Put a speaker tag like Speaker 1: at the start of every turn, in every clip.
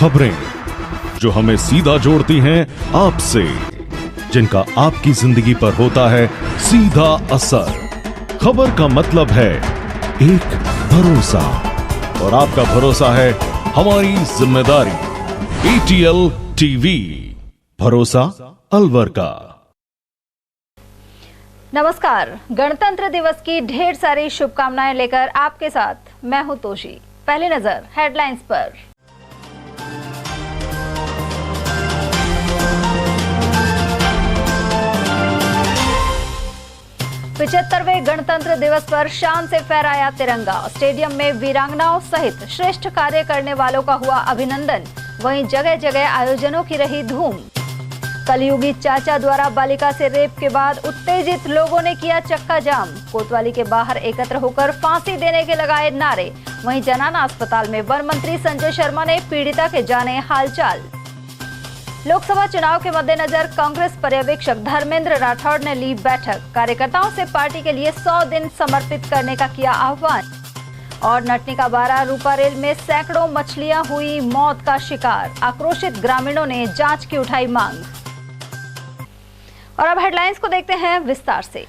Speaker 1: खबरें जो हमें सीधा जोड़ती हैं आपसे, जिनका आपकी जिंदगी पर होता है सीधा असर। खबर का मतलब है एक भरोसा, और आपका भरोसा है हमारी जिम्मेदारी। ATL टीवी, भरोसा अलवर का।
Speaker 2: नमस्कार, गणतंत्र दिवस की ढेर सारी शुभकामनाएं लेकर आपके साथ मैं हूं तोशी। पहली नजर हेडलाइंस पर। 75वें गणतंत्र दिवस पर शान से फहराया तिरंगा। स्टेडियम में वीरांगनाओं सहित श्रेष्ठ कार्य करने वालों का हुआ अभिनंदन। वहीं जगह जगह आयोजनों की रही धूम। कलयुगी चाचा द्वारा बालिका से रेप के बाद उत्तेजित लोगों ने किया चक्का जाम। कोतवाली के बाहर एकत्र होकर फांसी देने के लगाए नारे। वहीं जनाना अस्पताल में वन मंत्री संजय शर्मा ने पीड़िता के जाने हालचाल। लोकसभा चुनाव के मद्देनजर कांग्रेस पर्यवेक्षक धर्मेंद्र राठौड़ ने ली बैठक। कार्यकर्ताओं से पार्टी के लिए 100 दिन समर्पित करने का किया आह्वान। और नटनी का बारा रूपारेल में सैकड़ों मछलियां हुई मौत का शिकार। आक्रोशित ग्रामीणों ने जांच की उठाई मांग। और अब हेडलाइंस को देखते हैं विस्तार से।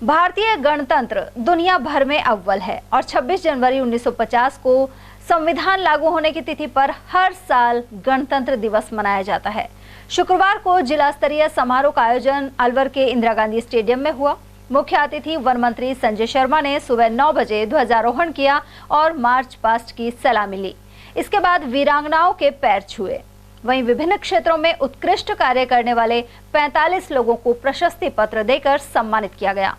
Speaker 2: भारतीय गणतंत्र दुनिया भर में अव्वल है और 26 जनवरी 1950 को संविधान लागू होने की तिथि पर हर साल गणतंत्र दिवस मनाया जाता है। शुक्रवार को जिला स्तरीय समारोह का आयोजन अलवर के इंदिरा गांधी स्टेडियम में हुआ। मुख्य अतिथि वन मंत्री संजय शर्मा ने सुबह 9 बजे ध्वजारोहण किया और मार्च पास्ट की सलामी ली। इसके बाद वीरांगनाओं के पैर छुए। वहीं विभिन्न क्षेत्रों में उत्कृष्ट कार्य करने वाले 45 लोगों को प्रशस्ति पत्र देकर सम्मानित किया गया।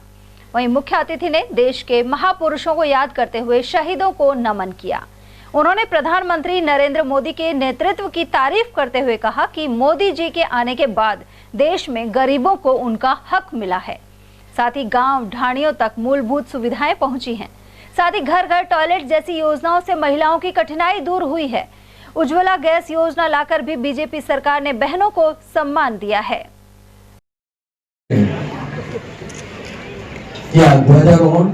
Speaker 2: वहीं मुख्य अतिथि ने देश के महापुरुषों को याद करते हुए शहीदों को नमन किया। उन्होंने प्रधानमंत्री नरेंद्र मोदी के नेतृत्व की तारीफ करते हुए कहा कि मोदी जी के आने के बाद देश में गरीबों को उनका हक मिला है। साथ ही गांव ढाणियों तक मूलभूत सुविधाएं पहुंची हैं। साथ ही घर घर टॉयलेट जैसी योजनाओं से महिलाओं की कठिनाई दूर हुई है। उज्ज्वला गैस योजना लाकर भी बीजेपी सरकार ने बहनों को सम्मान दिया है।
Speaker 3: ध्वजारोहण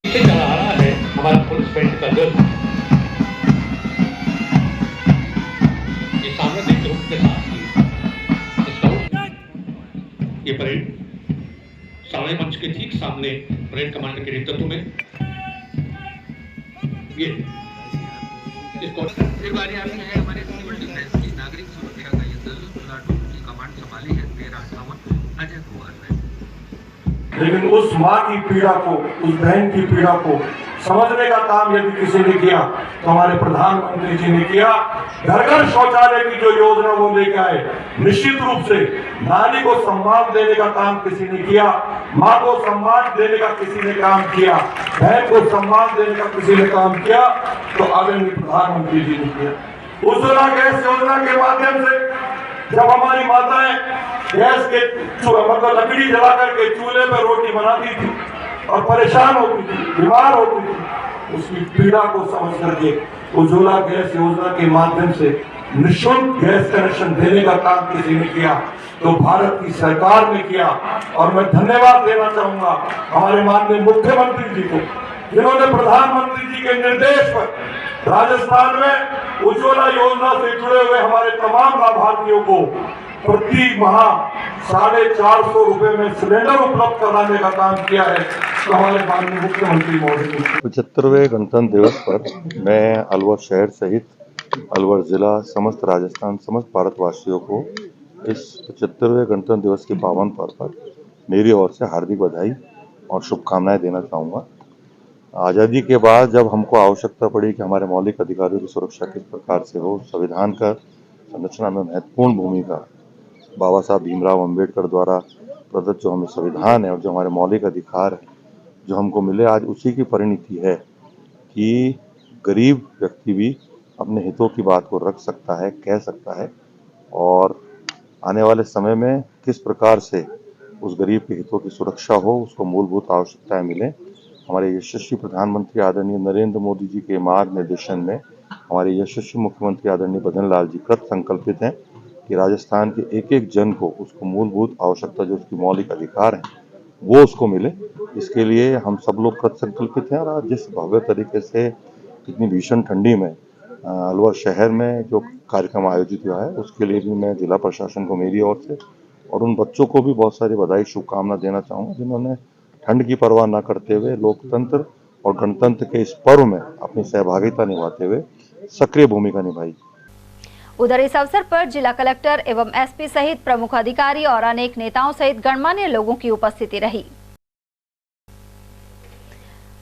Speaker 4: चला आ रहा है हमारा पुलिस बैंड का दल। ये सामने ग्रुप के साथ ये परेड सामने मंच के ठीक सामने परेड कमांडर के नेतृत्व में ये इसको
Speaker 5: एक बार आती है हमारे सिविल डिफेंस की नागरिक सुरक्षा का ये दल प्लाटून की कमांड संभाली है 1358 अजय कुमार ने।
Speaker 6: लेकिन उस माँ की पीड़ा को, उस बहन की पीड़ा को समझने का काम यदि किसी ने किया तो हमारे प्रधानमंत्री जी ने किया। घर घर शौचालय की जो योजना वो लेके आए। निश्चित रूप से नारी को सम्मान देने का काम किसी ने किया, माँ को सम्मान देने का किसी ने काम किया, बहन को सम्मान देने का किसी ने काम किया, तो आदरणीय प्रधानमंत्री जी ने किया। उज्ज्वला गैस योजना के माध्यम से जब हमारी माताएं गैस के मतलब लकड़ी जला करके चूल्हे पर रोटी बनाती थी और परेशान होती थी, बीमार होती थी, उसकी पीड़ा को समझ करके उज्ज्वला गैस योजना के माध्यम से निःशुल्क गैस कनेक्शन देने का काम किसी ने किया तो भारत की सरकार ने किया। और मैं धन्यवाद देना चाहूंगा हमारे माननीय मुख्यमंत्री जी को, जिन्होंने प्रधानमंत्री जी के निर्देश पर राजस्थान में उज्ज्वला योजना से जुड़े हुए हमारे तमाम लाभार्थियों को प्रति माह 450 रुपए में सिलेंडर उपलब्ध कराने का काम किया है। तो हमारे माननीय मुख्यमंत्री महोदय
Speaker 7: 75वें गणतंत्र दिवस पर मैं अलवर शहर सहित अलवर जिला, समस्त राजस्थान, समस्त भारतवासियों को इस 75वें गणतंत्र दिवस के पावन पर्व पर मेरी ओर से हार्दिक बधाई और शुभकामनाएं देना चाहूँगा। आज़ादी के बाद जब हमको आवश्यकता पड़ी कि हमारे मौलिक अधिकारों की सुरक्षा किस प्रकार से हो, संविधान का संरचना में महत्वपूर्ण भूमिका बाबा साहब भीमराव अंबेडकर द्वारा प्रदत्त जो हमें संविधान है और जो हमारे मौलिक अधिकार है जो हमको मिले, आज उसी की परिणति है कि गरीब व्यक्ति भी अपने हितों की बात को रख सकता है, कह सकता है, और आने वाले समय में किस प्रकार से उस गरीब के हितों की सुरक्षा हो, उसको मूलभूत आवश्यकताएं मिलें। हमारे यशस्वी प्रधानमंत्री आदरणीय नरेंद्र मोदी जी के मार्गदर्शन में हमारे यशस्वी मुख्यमंत्री आदरणीय भजन लाल जी कृत संकल्पित हैं कि राजस्थान के एक एक जन को उसको मूलभूत आवश्यकता जो उसकी मौलिक अधिकार हैं वो उसको मिले। इसके लिए हम सब लोग कृत संकल्पित हैं। और आज जिस भव्य तरीके से इतनी भीषण ठंडी में अलवर शहर में जो कार्यक्रम आयोजित हुआ है, उसके लिए भी मैं जिला प्रशासन को मेरी ओर से और उन बच्चों को भी बहुत सारी बधाई शुभकामना देना चाहूँगा, जिन्होंने ठंड की परवाह न करते हुए लोकतंत्र और गणतंत्र के इस पर्व में अपनी सहभागिता निभाते हुए सक्रिय भूमिका निभाई।
Speaker 2: उधर इस अवसर पर जिला कलेक्टर एवं एसपी सहित प्रमुख अधिकारी और अनेक नेताओं सहित गणमान्य लोगों की उपस्थिति रही।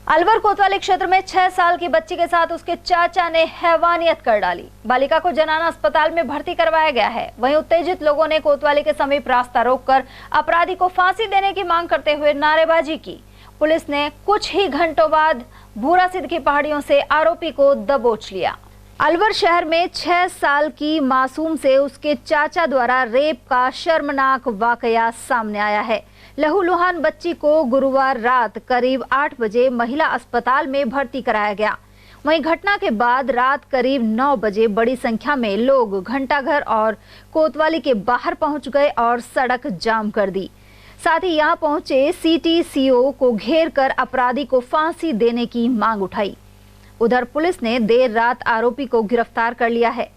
Speaker 2: अलवर कोतवाली क्षेत्र में 6 साल की बच्ची के साथ उसके चाचा ने हैवानियत कर डाली। बालिका को जनाना अस्पताल में भर्ती करवाया गया है। वहीं उत्तेजित लोगों ने कोतवाली के समीप रास्ता रोककर अपराधी को फांसी देने की मांग करते हुए नारेबाजी की। पुलिस ने कुछ ही घंटों बाद भूरासिद्ध की पहाड़ियों से आरोपी को दबोच लिया। अलवर शहर में 6 साल की मासूम से उसके चाचा द्वारा रेप का शर्मनाक वाकया सामने आया है। लहूलुहान बच्ची को गुरुवार रात करीब 8 बजे महिला अस्पताल में भर्ती कराया गया। वहीं घटना के बाद रात करीब 9 बजे बड़ी संख्या में लोग घंटाघर और कोतवाली के बाहर पहुंच गए और सड़क जाम कर दी। साथ ही यहां पहुंचे सीटीसीओ को घेर कर अपराधी को फांसी देने की मांग उठाई। उधर पुलिस ने देर रात आरोपी को गिरफ्तार कर लिया है।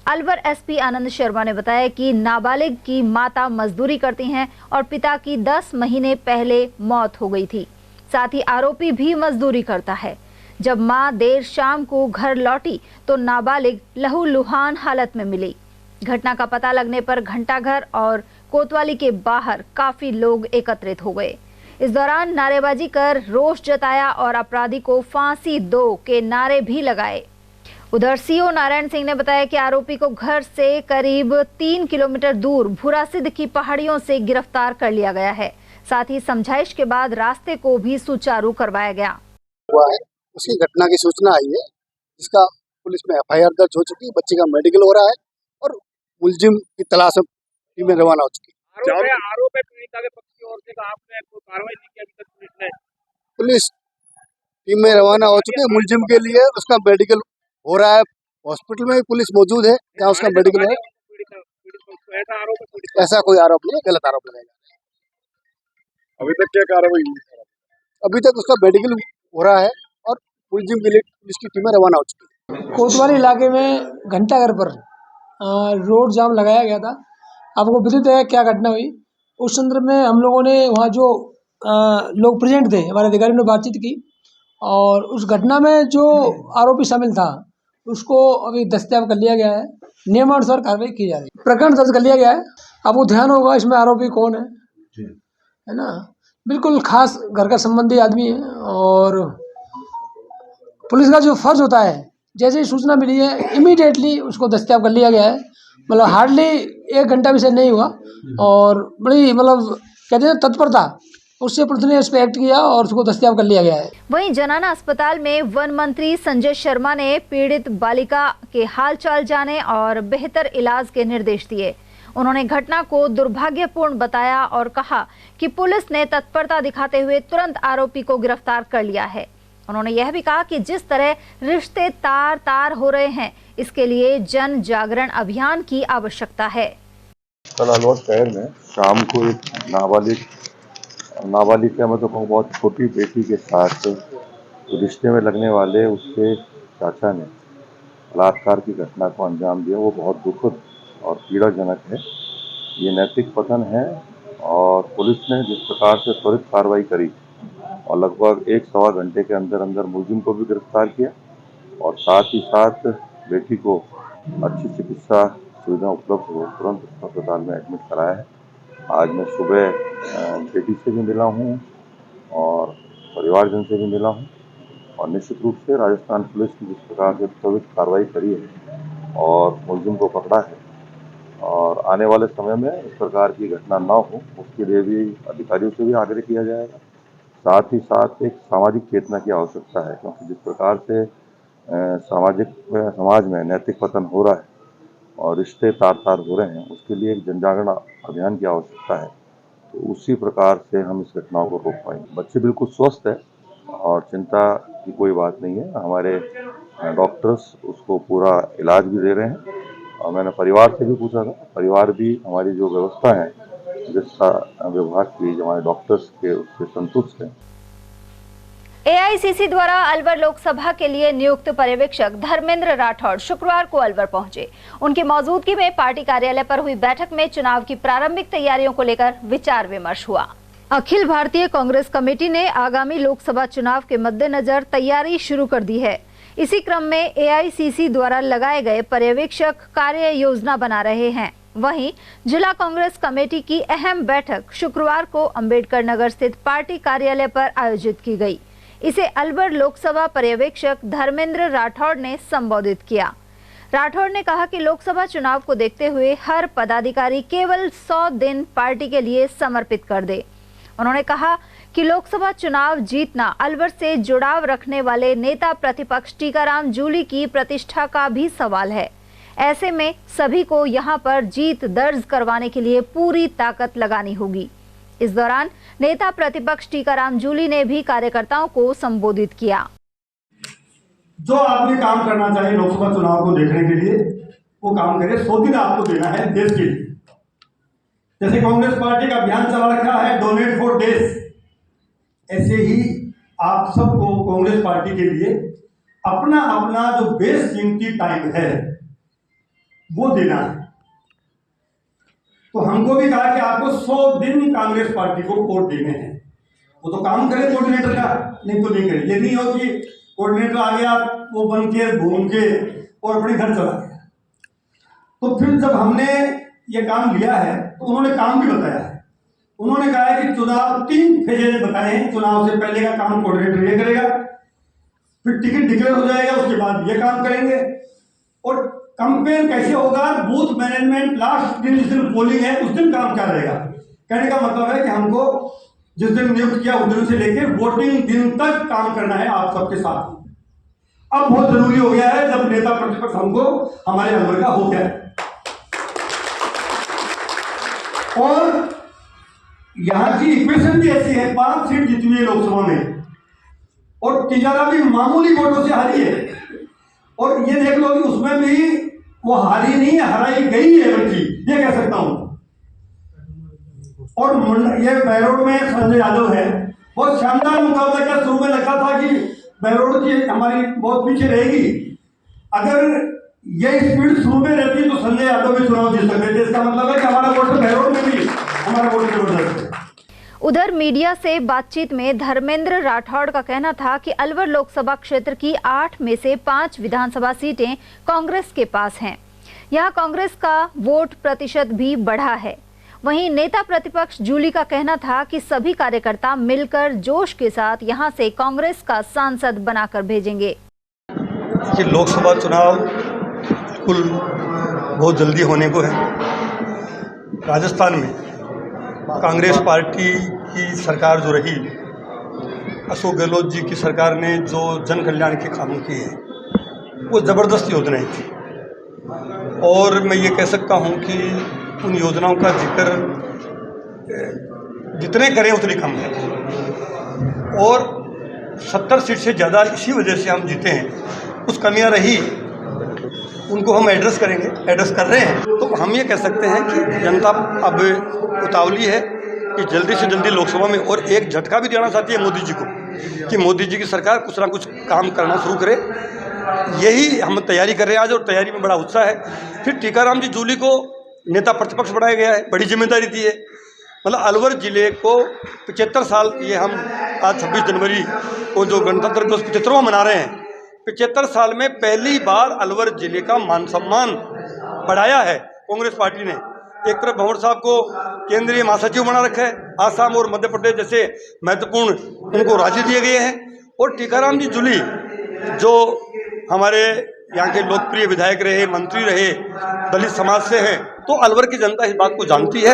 Speaker 2: अलवर एसपी आनंद शर्मा ने बताया कि नाबालिग की माता मजदूरी करती हैं और पिता की 10 महीने पहले मौत हो गई थी। साथ ही आरोपी भी मजदूरी करता है। जब मां देर शाम को घर लौटी तो नाबालिग लहूलुहान हालत में मिली। घटना का पता लगने पर घंटाघर और कोतवाली के बाहर काफी लोग एकत्रित हो गए। इस दौरान नारेबाजी कर रोष जताया और अपराधी को फांसी दो के नारे भी लगाए। उधर सीओ नारायण सिंह ने बताया कि आरोपी को घर से करीब 3 किलोमीटर दूर भूरासिद्ध की पहाड़ियों से गिरफ्तार कर लिया गया है। साथ ही समझाइश के बाद रास्ते को भी सुचारू करवाया गया।
Speaker 3: उसकी घटना की सूचना आई है, जिसका पुलिस में एफआईआर दर्ज हो चुकी है। बच्चे का मेडिकल हो रहा है और मुलजिम की तलाश में रवाना हो चुकी है।
Speaker 8: आरोप है पीड़िता के पक्ष की ओर से, आपने कोई कार्रवाई नहीं की अभी तक पुलिस ने?
Speaker 3: पुलिस टीम में रवाना हो चुकी है। मुलजिम के लिए उसका मेडिकल हो रहा है। हॉस्पिटल में पुलिस मौजूद है जहाँ उसका मेडिकल है। ऐसा कोई आरोप नहीं है, गलत आरोप लगाया।
Speaker 8: अभी तक क्या कार्रवाई हुई?
Speaker 3: अभी तक उसका मेडिकल हो रहा है और मुलजिम के लिए पुलिस की टीमें रवाना हो चुकी है।
Speaker 9: कोतवाली इलाके में घंटाघर पर रोड जाम लगाया गया था। आपको विदित है क्या घटना हुई। उस संदर्भ में हम लोगों ने वहाँ जो लोग प्रेजेंट थे, हमारे अधिकारियों ने बातचीत की और उस घटना में जो आरोपी शामिल था उसको अभी दस्तयाब कर लिया गया है। नियमानुसार कार्रवाई की जा रही है। प्रकरण दर्ज कर लिया गया है। आपको ध्यान होगा इसमें आरोपी कौन है ना। बिल्कुल खास घर का संबंधी आदमी है और पुलिस का जो फर्ज होता है, जैसे ही सूचना मिली है इमीडिएटली उसको दस्तयाब कर लिया गया है। मतलब हार्डली 1 घंटा भी से नहीं हुआ और बड़ी मतलब कहते हैं तत्परता उससे पुलिस ने उस पर एक्ट किया और उसको दस्तयाब कर लिया गया है।
Speaker 2: वहीं जनाना अस्पताल में वन मंत्री संजय शर्मा ने पीड़ित बालिका के हालचाल जाने और बेहतर इलाज के निर्देश दिए। उन्होंने घटना को दुर्भाग्यपूर्ण बताया और कहा कि पुलिस ने तत्परता दिखाते हुए तुरंत आरोपी को गिरफ्तार कर लिया है। उन्होंने यह भी कहा कि जिस तरह रिश्ते तार तार हो रहे हैं, इसके लिए जन जागरण अभियान की आवश्यकता है।
Speaker 7: कल अलवर शहर में शाम को एक नाबालिग क्या मैं तो कहूँ बहुत छोटी बेटी के साथ रिश्ते में लगने वाले उसके चाचा ने बलात्कार की घटना को अंजाम दिया। वो बहुत दुखद और पीड़ाजनक है। ये नैतिक पतन है और पुलिस ने जिस प्रकार से त्वरित कार्रवाई करी और लगभग 1-1.25 घंटे के अंदर अंदर मुलजिम को भी गिरफ्तार किया और साथ ही साथ बेटी को अच्छी चिकित्सा सुविधा उपलब्ध हो तुरंत अस्पताल में एडमिट कराया है। आज मैं सुबह बेटी से भी मिला हूँ और परिवारजन से भी मिला हूँ और निश्चित रूप से राजस्थान पुलिस की जिस प्रकार से त्वरित कार्रवाई करी है और मुलजिम को पकड़ा है और आने वाले समय में इस प्रकार की घटना न हो उसके लिए भी अधिकारियों से भी आग्रह किया जाएगा। साथ ही साथ एक सामाजिक चेतना की आवश्यकता है, क्योंकि जिस प्रकार से समाज में नैतिक पतन हो रहा है और रिश्ते तार तार हो रहे हैं, उसके लिए एक जनजागरण अभियान की आवश्यकता है। तो उसी प्रकार से हम इस घटनाओं को रोक पाएंगे। बच्चे बिल्कुल स्वस्थ है और चिंता की कोई बात नहीं है। हमारे डॉक्टर्स उसको पूरा इलाज भी दे रहे हैं और मैंने परिवार से भी पूछा था। परिवार भी हमारी जो व्यवस्था है चिकित्सा विभाग की जो हमारे डॉक्टर्स के उससे संतुष्ट हैं।
Speaker 2: एआईसीसी द्वारा अलवर लोकसभा के लिए नियुक्त पर्यवेक्षक धर्मेंद्र राठौड़ शुक्रवार को अलवर पहुंचे। उनकी मौजूदगी में पार्टी कार्यालय पर हुई बैठक में चुनाव की प्रारंभिक तैयारियों को लेकर विचार विमर्श हुआ। अखिल भारतीय कांग्रेस कमेटी ने आगामी लोकसभा चुनाव के मद्देनजर तैयारी शुरू कर दी है। इसी क्रम में एआईसीसी द्वारा लगाए गए पर्यवेक्षक कार्य योजना बना रहे हैं। वहीं जिला कांग्रेस कमेटी की अहम बैठक शुक्रवार को अंबेडकर नगर स्थित पार्टी कार्यालय पर आयोजित की गई। इसे अलवर लोकसभा पर्यवेक्षक धर्मेंद्र राठौड़ ने संबोधित किया। राठौड़ ने कहा कि लोकसभा चुनाव को देखते हुए हर पदाधिकारी केवल 100 दिन पार्टी के लिए समर्पित कर दे। उन्होंने कहा कि लोकसभा चुनाव जीतना अलवर से जुड़ाव रखने वाले नेता प्रतिपक्ष टीकाराम जूली की प्रतिष्ठा का भी सवाल है। ऐसे में सभी को यहां पर जीत दर्ज करवाने के लिए पूरी ताकत लगानी होगी। इस दौरान नेता प्रतिपक्ष टीकाराम जूली ने भी कार्यकर्ताओं को संबोधित किया।
Speaker 6: जो आदमी काम करना चाहे लोकसभा चुनाव को देखने के लिए वो काम करे। 100 दिन आपको देना है देश के लिए। जैसे कांग्रेस पार्टी का अभियान चला रखा है डोनेट फॉर देश, ऐसे ही आप सबको कांग्रेस पार्टी के लिए अपना अपना जो बेस कीमती टाइम है वो देना है। तो हमको भी कहा कि आपको 100 दिन कांग्रेस पार्टी को वोट देने हैं। वो तो काम करे कोऑर्डिनेटर का, नहीं तो नहीं करे। ये नहीं हो कि कोऑर्डिनेटर आ गया वो बन के घूम के और अपने घर चला गया। तो फिर जब हमने ये काम लिया है तो उन्होंने काम भी बताया है। उन्होंने कहा है कि चुनाव 3 फेजेज बताए हैं। चुनाव से पहले का काम कोऑर्डिनेटर ये करेगा, फिर टिकट डिक्लेयर हो जाएगा, उसके बाद ये काम करेंगे। और कंपेन कैसे होगा, बूथ मैनेजमेंट लास्ट दिन जिस दिन पोलिंग है उस दिन काम क्या रहेगा। कहने का मतलब है कि हमको जिस दिन नियुक्त किया उस दिन से लेकर वोटिंग दिन तक काम करना है आप सबके साथ। अब बहुत जरूरी हो गया है जब नेता प्रतिपक्ष हमको हमारे अलवर का हो गया है। और यहाँ की इक्वेशन भी ऐसी है, 5 सीट जीती हुई है लोकसभा में और तिजारा भी मामूली वोटों से हारी है। और ये देख लो कि उसमें भी वो हारी नहीं है, हराई गई है बल्कि, ये कह सकता हूं। और ये बहरोड में संजय यादव है, बहुत शानदार मुकाबला। क्या शुरू में लगा था कि बहरोड की हमारी बहुत पीछे रहेगी, अगर ये स्पीड शुरू में रहती तो संजय यादव भी चुनाव जीत सकते थे। इसका मतलब है कि हमारा वोट बहरोड में भी हमारा वोट जबरदस्त है।
Speaker 2: उधर मीडिया से बातचीत में धर्मेंद्र राठौड़ का कहना था कि अलवर लोकसभा क्षेत्र की 8 में से 5 विधानसभा सीटें कांग्रेस के पास हैं। यहां कांग्रेस का वोट प्रतिशत भी बढ़ा है। वहीं नेता प्रतिपक्ष जूली का कहना था कि सभी कार्यकर्ता मिलकर जोश के साथ यहां से कांग्रेस का सांसद बनाकर भेजेंगे।
Speaker 6: कि लोकसभा चुनाव बिल्कुल बहुत जल्दी होने को है। राजस्थान में कांग्रेस पार्टी की सरकार जो रही, अशोक गहलोत जी की सरकार ने जो जन कल्याण के कामों किए हैं वो ज़बरदस्त योजनाएं थी। और मैं ये कह सकता हूं कि उन योजनाओं का जिक्र जितने करें उतनी कम है। और 70 सीट से ज़्यादा इसी वजह से हम जीते हैं। कुछ कमियां रही उनको हम एड्रेस करेंगे, एड्रेस कर रहे हैं। तो हम ये कह सकते हैं कि जनता अब उतावली है कि जल्दी से जल्दी लोकसभा में, और एक झटका भी देना चाहती है मोदी जी को कि मोदी जी की सरकार कुछ ना कुछ काम करना शुरू करे। यही हम तैयारी कर रहे हैं आज, और तैयारी में बड़ा उत्साह है। फिर टीकाराम जी जूली को नेता प्रतिपक्ष बनाया गया है, बड़ी जिम्मेदारी दी है। मतलब अलवर जिले को 75 साल, ये हम आज 26 जनवरी को जो गणतंत्र दिवस 75वां मना रहे हैं, 75 साल में पहली बार अलवर जिले का मान सम्मान बढ़ाया है कांग्रेस पार्टी ने। एक तरफ भंवर साहब को केंद्रीय महासचिव बना रखा है, आसाम और मध्य प्रदेश जैसे महत्वपूर्ण उनको राज्य दिए गए हैं। और टीकाराम जी जूली जो हमारे यहाँ के लोकप्रिय विधायक रहे, मंत्री रहे, दलित समाज से हैं, तो अलवर की जनता इस बात को जानती है।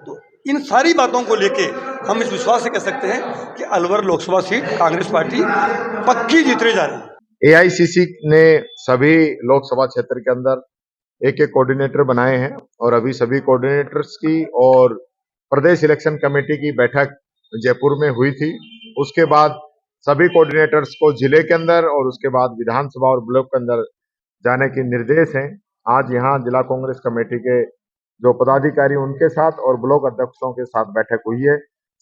Speaker 6: तो इन सारी बातों को लेके हम इस विश्वास से कह सकते हैं कि अलवर लोकसभा सीट कांग्रेस पार्टी पक्की जीतने जा रही है।
Speaker 10: एआईसीसी ने सभी लोकसभा क्षेत्र के अंदर एक एक कोऑर्डिनेटर बनाए हैं और अभी सभी कोऑर्डिनेटर्स की और प्रदेश इलेक्शन कमेटी की बैठक जयपुर में हुई थी। उसके बाद सभी कोऑर्डिनेटर्स को जिले के अंदर और उसके बाद विधानसभा और ब्लॉक के अंदर जाने के निर्देश हैं। आज यहाँ जिला कांग्रेस कमेटी के जो पदाधिकारी उनके साथ और ब्लॉक अध्यक्षों के साथ बैठक हुई है।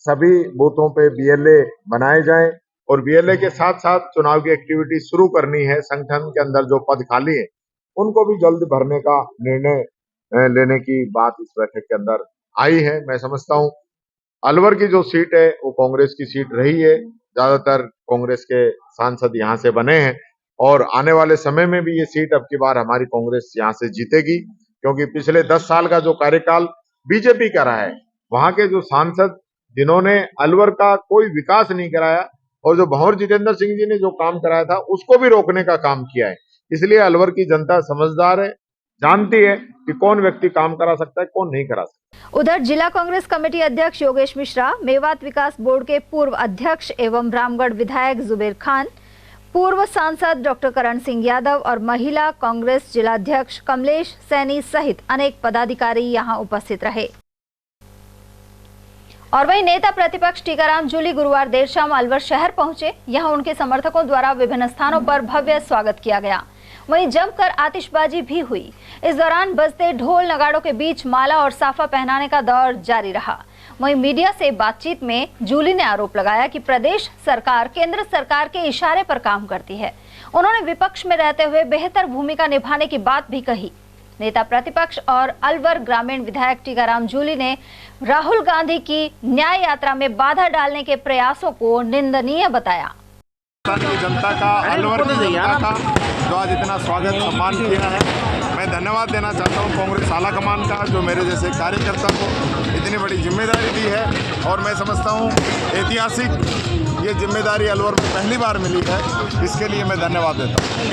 Speaker 10: सभी बूथों पे BLA बनाए जाएं और BLA के साथ साथ चुनाव की एक्टिविटी शुरू करनी है। संगठन के अंदर जो पद खाली है उनको भी जल्द भरने का निर्णय लेने की बात इस बैठक के अंदर आई है। मैं समझता हूं अलवर की जो सीट है वो कांग्रेस की सीट रही है, ज्यादातर कांग्रेस के सांसद यहाँ से बने हैं और आने वाले समय में भी ये सीट अब की बार हमारी कांग्रेस यहाँ से जीतेगी, क्योंकि पिछले 10 साल का जो कार्यकाल बीजेपी का रहा है, वहां के जो सांसद जिन्होंने अलवर का कोई विकास नहीं कराया और जो भंवर जितेंद्र सिंह जी ने जो काम कराया था उसको भी रोकने का काम किया है। इसलिए अलवर की जनता समझदार है, जानती है कि कौन व्यक्ति काम करा सकता है, कौन नहीं करा सकता।
Speaker 2: उधर जिला कांग्रेस कमेटी अध्यक्ष योगेश मिश्रा, मेवात विकास बोर्ड के पूर्व अध्यक्ष एवं रामगढ़ विधायक जुबेर खान, पूर्व सांसद डॉक्टर करण सिंह यादव और महिला कांग्रेस जिलाध्यक्ष कमलेश सैनी सहित अनेक पदाधिकारी यहां उपस्थित रहे। और वहीं नेता प्रतिपक्ष टीकाराम जूली गुरुवार देर शाम अलवर शहर पहुंचे। यहां उनके समर्थकों द्वारा विभिन्न स्थानों पर भव्य स्वागत किया गया। वहीं जमकर आतिशबाजी भी हुई। इस दौरान बजते ढोल नगाड़ों के बीच माला और साफा पहनाने का दौर जारी रहा। वहीं मीडिया से बातचीत में जूली ने आरोप लगाया कि प्रदेश सरकार केंद्र सरकार के इशारे पर काम करती है। उन्होंने विपक्ष में रहते हुए बेहतर भूमिका निभाने की बात भी कही। नेता प्रतिपक्ष और अलवर ग्रामीण विधायक टीकाराम जूली ने राहुल गांधी की न्याय यात्रा में बाधा डालने के प्रयासों को निंदनीय बताया।
Speaker 11: जनता का, अलवर की जनता का जो आज इतना स्वागत सम्मान किया है, मैं धन्यवाद देना चाहता हूं कांग्रेस आला कमान का, जो मेरे जैसे कार्यकर्ता को इतनी बड़ी जिम्मेदारी दी है। और मैं समझता हूं ऐतिहासिक ये जिम्मेदारी अलवर में पहली बार मिली है, इसके लिए मैं धन्यवाद देता हूं।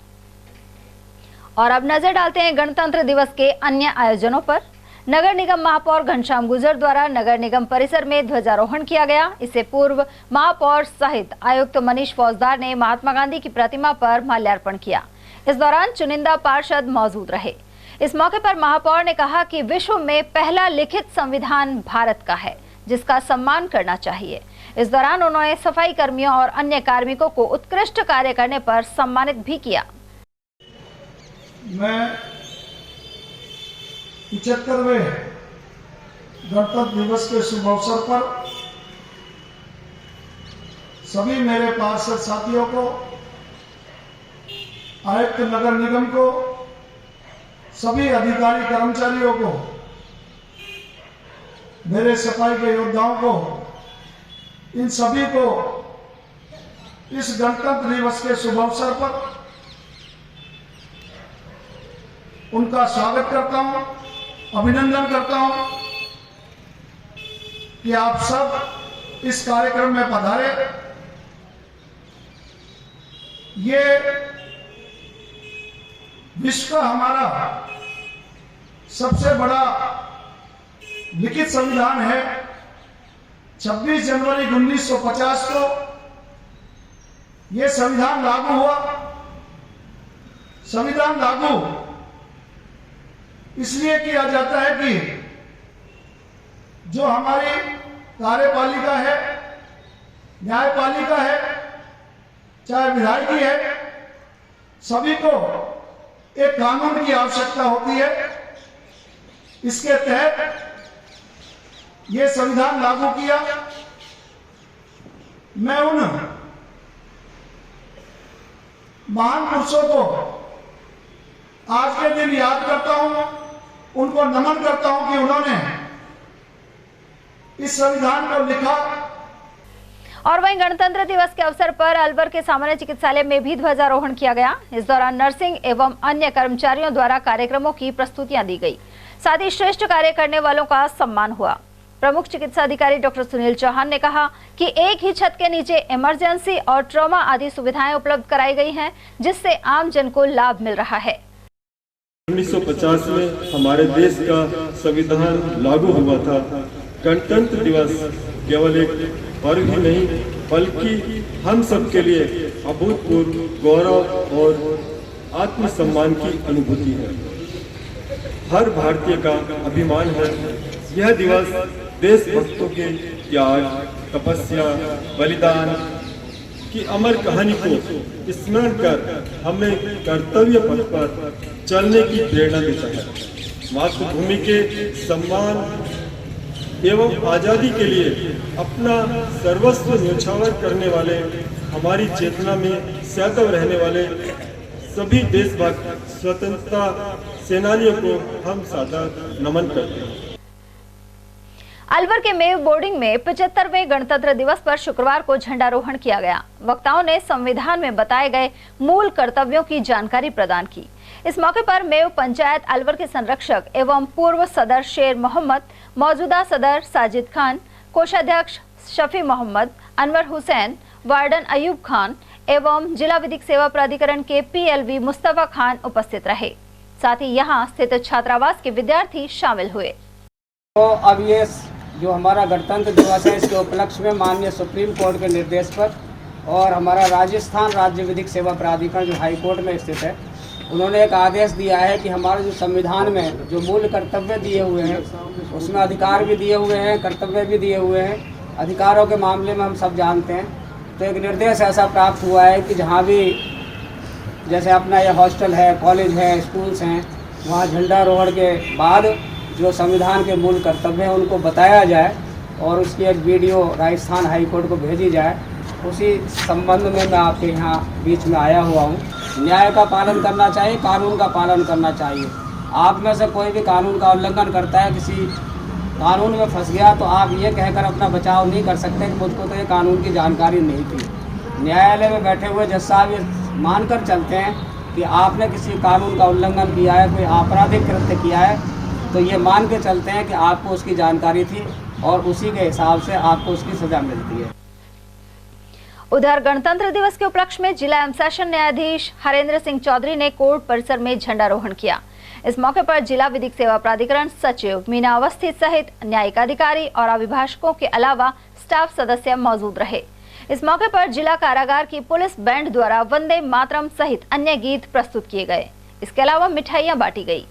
Speaker 2: और अब नजर डालते हैं गणतंत्र दिवस के अन्य आयोजनों पर। नगर निगम महापौर घनश्याम गुर्जर द्वारा नगर निगम परिसर में ध्वजारोहण किया गया। इससे पूर्व महापौर सहित आयुक्त मनीष फौजदार ने महात्मा गांधी की प्रतिमा पर माल्यार्पण किया। इस दौरान चुनिंदा पार्षद मौजूद रहे। इस मौके पर महापौर ने कहा कि विश्व में पहला लिखित संविधान भारत का है, जिसका सम्मान करना चाहिए। इस दौरान उन्होंने सफाई कर्मियों और अन्य कार्मिकों को उत्कृष्ट कार्य करने पर सम्मानित भी किया।
Speaker 6: मैं 75वें गणतंत्र दिवस के शुभ अवसर पर सभी मेरे पार्षद साथियों को, आयुक्त नगर निगम को, सभी अधिकारी कर्मचारियों को, मेरे सफाई के योद्धाओं को, इन सभी को इस गणतंत्र दिवस के शुभ अवसर पर उनका स्वागत करता हूं, अभिनंदन करता हूं कि आप सब इस कार्यक्रम में पधारे। ये विश्व का हमारा सबसे बड़ा लिखित संविधान है। 26 जनवरी 1950 को यह संविधान लागू हुआ। संविधान लागू इसलिए किया जाता है कि जो हमारी कार्यपालिका है, न्यायपालिका है, चाहे विधायिकी है, सभी को एक कानून की आवश्यकता होती है। इसके तहत ये संविधान लागू किया। मैं उन महान पुरुषों को आज के दिन याद करता हूं, उनको नमन करता हूं कि उन्होंने इस संविधान को लिखा।
Speaker 2: और वहीं गणतंत्र दिवस के अवसर पर अलवर के सामान्य चिकित्सालय में भी ध्वजारोहण किया गया। इस दौरान नर्सिंग एवं अन्य कर्मचारियों द्वारा कार्यक्रमों की प्रस्तुतियां दी गई। साथ ही श्रेष्ठ कार्य करने वालों का सम्मान हुआ। प्रमुख चिकित्सा अधिकारी डॉक्टर सुनील चौहान ने कहा कि एक ही छत के नीचे इमरजेंसी और ट्रॉमा आदि सुविधाएं उपलब्ध कराई गई हैं, जिससे आम जन को लाभ मिल रहा है।
Speaker 12: 1950 में हमारे देश का संविधान लागू हुआ था। गणतंत्र दिवस केवल एक पर्व ही नहीं, बल्कि हम सब के लिए अभूतपूर्व गौरव और आत्मसम्मान की अनुभूति है। हर भारतीय का अभिमान है। यह दिवस देशभक्तों के त्याग, तपस्या, बलिदान की अमर कहानी को स्मरण कर हमें कर्तव्य पथ पर चलने की प्रेरणा देता है। मातृभूमि के सम्मान एवं आज़ादी के लिए अपना सर्वस्व न्यौछावर करने वाले, हमारी चेतना में सदैव रहने वाले सभी देशभक्त स्वतंत्रता सेनानियों को हम सादर नमन करते हैं।
Speaker 2: अलवर के मेव बोर्डिंग में 75वें गणतंत्र दिवस पर शुक्रवार को झंडारोहण किया गया। वक्ताओं ने संविधान में बताए गए मूल कर्तव्यों की जानकारी प्रदान की। इस मौके पर मेव पंचायत अलवर के संरक्षक एवं पूर्व सदर शेर मोहम्मद, मौजूदा सदर साजिद खान, कोषाध्यक्ष शफी मोहम्मद, अनवर हुसैन, वार्डन अयूब खान एवं जिला विधिक सेवा प्राधिकरण के PLV मुस्तफा खान उपस्थित रहे। साथ ही यहां स्थित छात्रावास के विद्यार्थी शामिल हुए।
Speaker 8: तो अब ये जो हमारा गणतंत्र दिवस है, इसके उपलक्ष्य में माननीय सुप्रीम कोर्ट के निर्देश पर और हमारा राजस्थान राज्य विधिक सेवा प्राधिकरण जो हाई कोर्ट में स्थित है, उन्होंने एक आदेश दिया है कि हमारे जो संविधान में जो मूल कर्तव्य दिए हुए हैं, उसमें अधिकार भी दिए हुए हैं, कर्तव्य भी दिए हुए हैं। अधिकारों के मामले में हम सब जानते हैं, तो एक निर्देश ऐसा प्राप्त हुआ है कि जहाँ भी जैसे अपना ये हॉस्टल है, कॉलेज है, स्कूल्स हैं, वहाँ झंडारोहण के बाद जो संविधान के मूल कर्तव्य हैं उनको बताया जाए और उसकी एक वीडियो राजस्थान हाई कोर्ट को भेजी जाए। उसी संबंध में मैं आपके यहाँ बीच में आया हुआ हूँ। न्याय का पालन करना चाहिए, कानून का पालन करना चाहिए। आप में से कोई भी कानून का उल्लंघन करता है, किसी कानून में फंस गया, तो आप ये कहकर अपना बचाव नहीं कर सकते कि मुझको तो ये कानून की जानकारी नहीं थी। न्यायालय में बैठे हुए जज साहब ये मानकर चलते हैं कि आपने किसी कानून का उल्लंघन किया है, कोई आपराधिक कृत्य किया है, तो ये मान के चलते हैं कि आपको उसकी जानकारी थी और उसी के हिसाब से आपको उसकी सजा मिलती है।
Speaker 2: उधर गणतंत्र दिवस के उपलक्ष्य में जिला एवं सेशन न्यायाधीश हरेंद्र सिंह चौधरी ने कोर्ट परिसर में झंडारोहण किया। इस मौके पर जिला विधिक सेवा प्राधिकरण सचिव मीना अवस्थी सहित न्यायिक अधिकारी और अभिभाषकों के अलावा स्टाफ सदस्य मौजूद रहे। इस मौके पर जिला कारागार की पुलिस बैंड द्वारा वंदे मातरम सहित अन्य गीत प्रस्तुत किए गए। इसके अलावा मिठाइयां बांटी गई।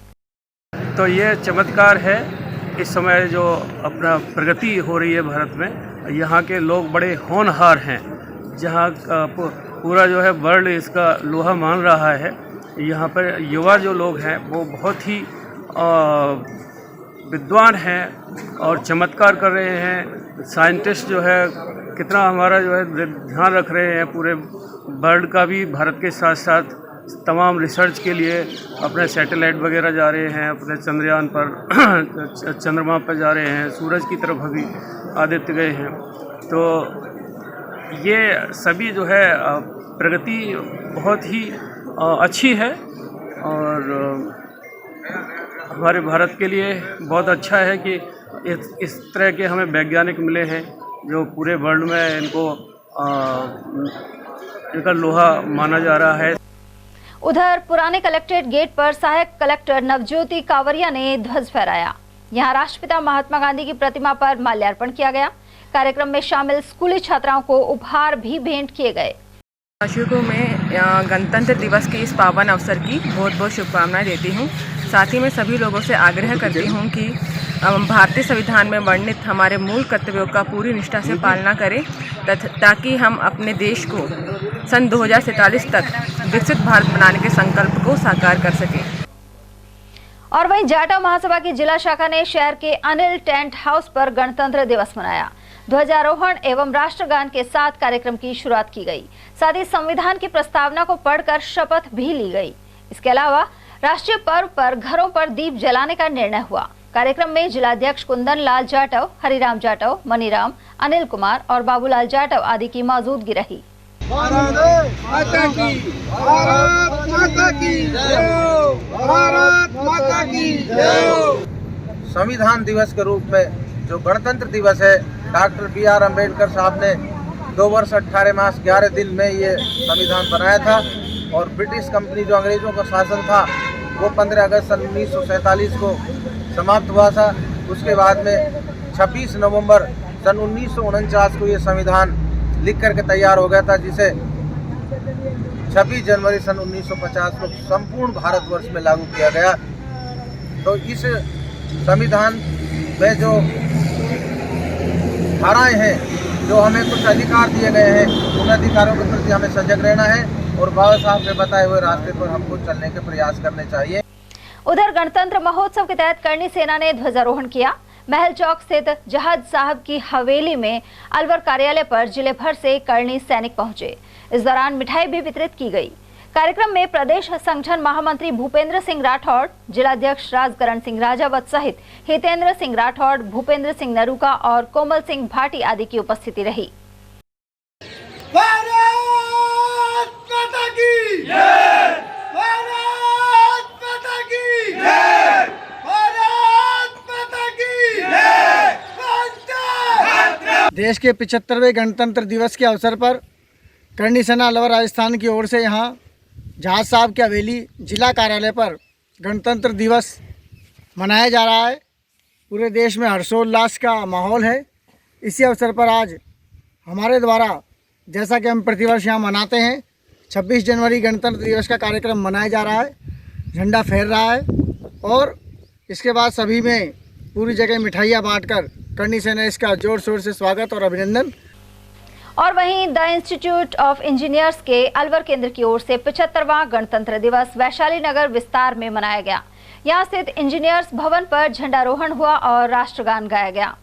Speaker 13: तो ये चमत्कार है, इस समय जो अपना प्रगति हो रही है भारत में, यहाँ के लोग बड़े होनहार हैं। जहाँ पूरा जो है वर्ल्ड इसका लोहा मान रहा है, यहाँ पर युवा जो लोग हैं वो बहुत ही विद्वान हैं और चमत्कार कर रहे हैं। साइंटिस्ट जो है कितना हमारा जो है ध्यान रख रहे हैं, पूरे वर्ल्ड का भी, भारत के साथ साथ तमाम रिसर्च के लिए अपने सैटेलाइट वगैरह जा रहे हैं, अपने चंद्रयान पर चंद्रमा पर जा रहे हैं, सूरज की तरफ अभी आदित्य गए हैं। तो ये सभी जो है प्रगति बहुत ही अच्छी है और हमारे भारत के लिए बहुत अच्छा है कि इस तरह के हमें वैज्ञानिक मिले हैं जो पूरे वर्ल्ड में इनका लोहा माना जा रहा है।
Speaker 2: उधर पुराने कलेक्ट्रेट गेट पर सहायक कलेक्टर नवज्योति कावरिया ने ध्वज फहराया। यहां राष्ट्रपिता महात्मा गांधी की प्रतिमा पर माल्यार्पण किया गया। कार्यक्रम में शामिल स्कूली छात्राओं को उपहार भी भेंट किए गए।
Speaker 14: को मैं गणतंत्र दिवस के इस पावन अवसर की बहुत बहुत शुभकामनाएं देती हूं। साथ ही मैं सभी लोगों से आग्रह करती हूं कि भारतीय संविधान में वर्णित हमारे मूल कर्तव्यों का पूरी निष्ठा से पालना करें ताकि हम अपने देश को सन 2047 तक विकसित भारत बनाने के संकल्प को साकार कर सकें।
Speaker 2: और वहीं जाटव महासभा की जिला शाखा ने शहर के अनिल टेंट हाउस पर गणतंत्र दिवस मनाया। ध्वजारोहण एवं राष्ट्रगान के साथ कार्यक्रम की शुरुआत की गई। साथ ही संविधान की प्रस्तावना को पढ़कर शपथ भी ली गई। इसके अलावा राष्ट्रीय पर्व पर घरों पर दीप जलाने का निर्णय हुआ। कार्यक्रम में जिलाध्यक्ष कुंदन लाल जाटव, हरिराम जाटव, मनीराम, अनिल कुमार और बाबूलाल जाटव आदि की मौजूदगी रही।
Speaker 15: भारत माता की जय।
Speaker 16: संविधान दिवस के रूप में जो गणतंत्र दिवस है, डॉक्टर B.R. अम्बेडकर साहब ने 2 वर्ष 18 मास 11 दिन में ये संविधान बनाया था और ब्रिटिश कंपनी जो अंग्रेजों का शासन था वो 15 अगस्त सन 1947 को समाप्त हुआ था। उसके बाद में 26 नवंबर सन 1949 को ये संविधान लिख करके तैयार हो गया था, जिसे 26 जनवरी सन 1950 को संपूर्ण भारतवर्ष में लागू किया गया। तो इस संविधान में जो धाराएं हैं, जो हमें कुछ अधिकार दिए गए हैं, उन अधिकारों के प्रति हमें सजग रहना है और बाबा साहब के बताए हुए रास्ते पर हमको चलने के प्रयास करने चाहिए।
Speaker 2: उधर गणतंत्र महोत्सव के तहत करनी सेना ने ध्वजारोहण किया। महल चौक स्थित जहाज साहब की हवेली में अलवर कार्यालय पर जिले भर से करनी सैनिक पहुंचे। इस दौरान मिठाई भी वितरित की गई। कार्यक्रम में प्रदेश संगठन महामंत्री भूपेंद्र सिंह राठौड़, जिलाध्यक्ष राजकरण सिंह राजावत सहित हितेंद्र सिंह राठौड़, भूपेंद्र सिंह नरूका और कोमल सिंह भाटी आदि की उपस्थिति रही।
Speaker 8: देश के 75वें गणतंत्र दिवस के अवसर पर करनी सेना अलवर राजस्थान की ओर से यहाँ जहाज साहब की हवेली जिला कार्यालय पर गणतंत्र दिवस मनाया जा रहा है। पूरे देश में हर्षोल्लास का माहौल है। इसी अवसर पर आज हमारे द्वारा, जैसा कि हम प्रतिवर्ष यहाँ मनाते हैं, 26 जनवरी गणतंत्र दिवस का कार्यक्रम मनाया जा रहा है। झंडा फहर रहा है और इसके बाद सभी में पूरी जगह मिठाइयाँ बांटकर करनी सेना इसका जोर शोर से स्वागत और अभिनंदन।
Speaker 2: और वहीं द इंस्टीट्यूट ऑफ इंजीनियर्स के अलवर केंद्र की ओर से 75वां गणतंत्र दिवस वैशाली नगर विस्तार में मनाया गया। यहां स्थित इंजीनियर्स भवन पर झंडारोहण हुआ और राष्ट्रगान गाया गया।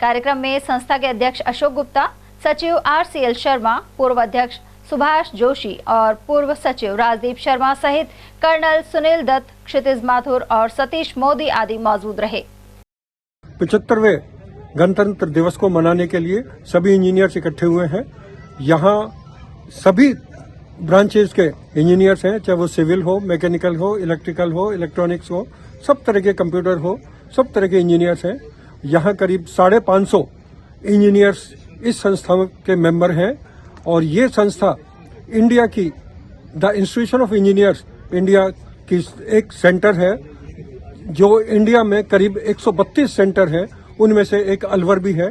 Speaker 2: कार्यक्रम में संस्था के अध्यक्ष अशोक गुप्ता, सचिव RCL शर्मा, पूर्व अध्यक्ष सुभाष जोशी और पूर्व सचिव राजदीप शर्मा सहित कर्नल सुनील दत्त, क्षितिज माथुर और सतीश मोदी आदि मौजूद रहे।
Speaker 12: 75वें गणतंत्र दिवस को मनाने के लिए सभी इंजीनियर्स इकट्ठे हुए हैं। यहाँ सभी ब्रांचेस के इंजीनियर्स हैं, चाहे वो सिविल हो, मैकेनिकल हो, इलेक्ट्रिकल हो, इलेक्ट्रॉनिक्स हो, सब तरह के कंप्यूटर हो, सब तरह के इंजीनियर्स हैं। यहाँ करीब 550 इंजीनियर्स इस संस्था के मेंबर हैं और ये संस्था इंडिया की the institution of engineers India की एक सेंटर है, जो इंडिया में करीब 132 सेंटर है, उनमें से एक अलवर भी है।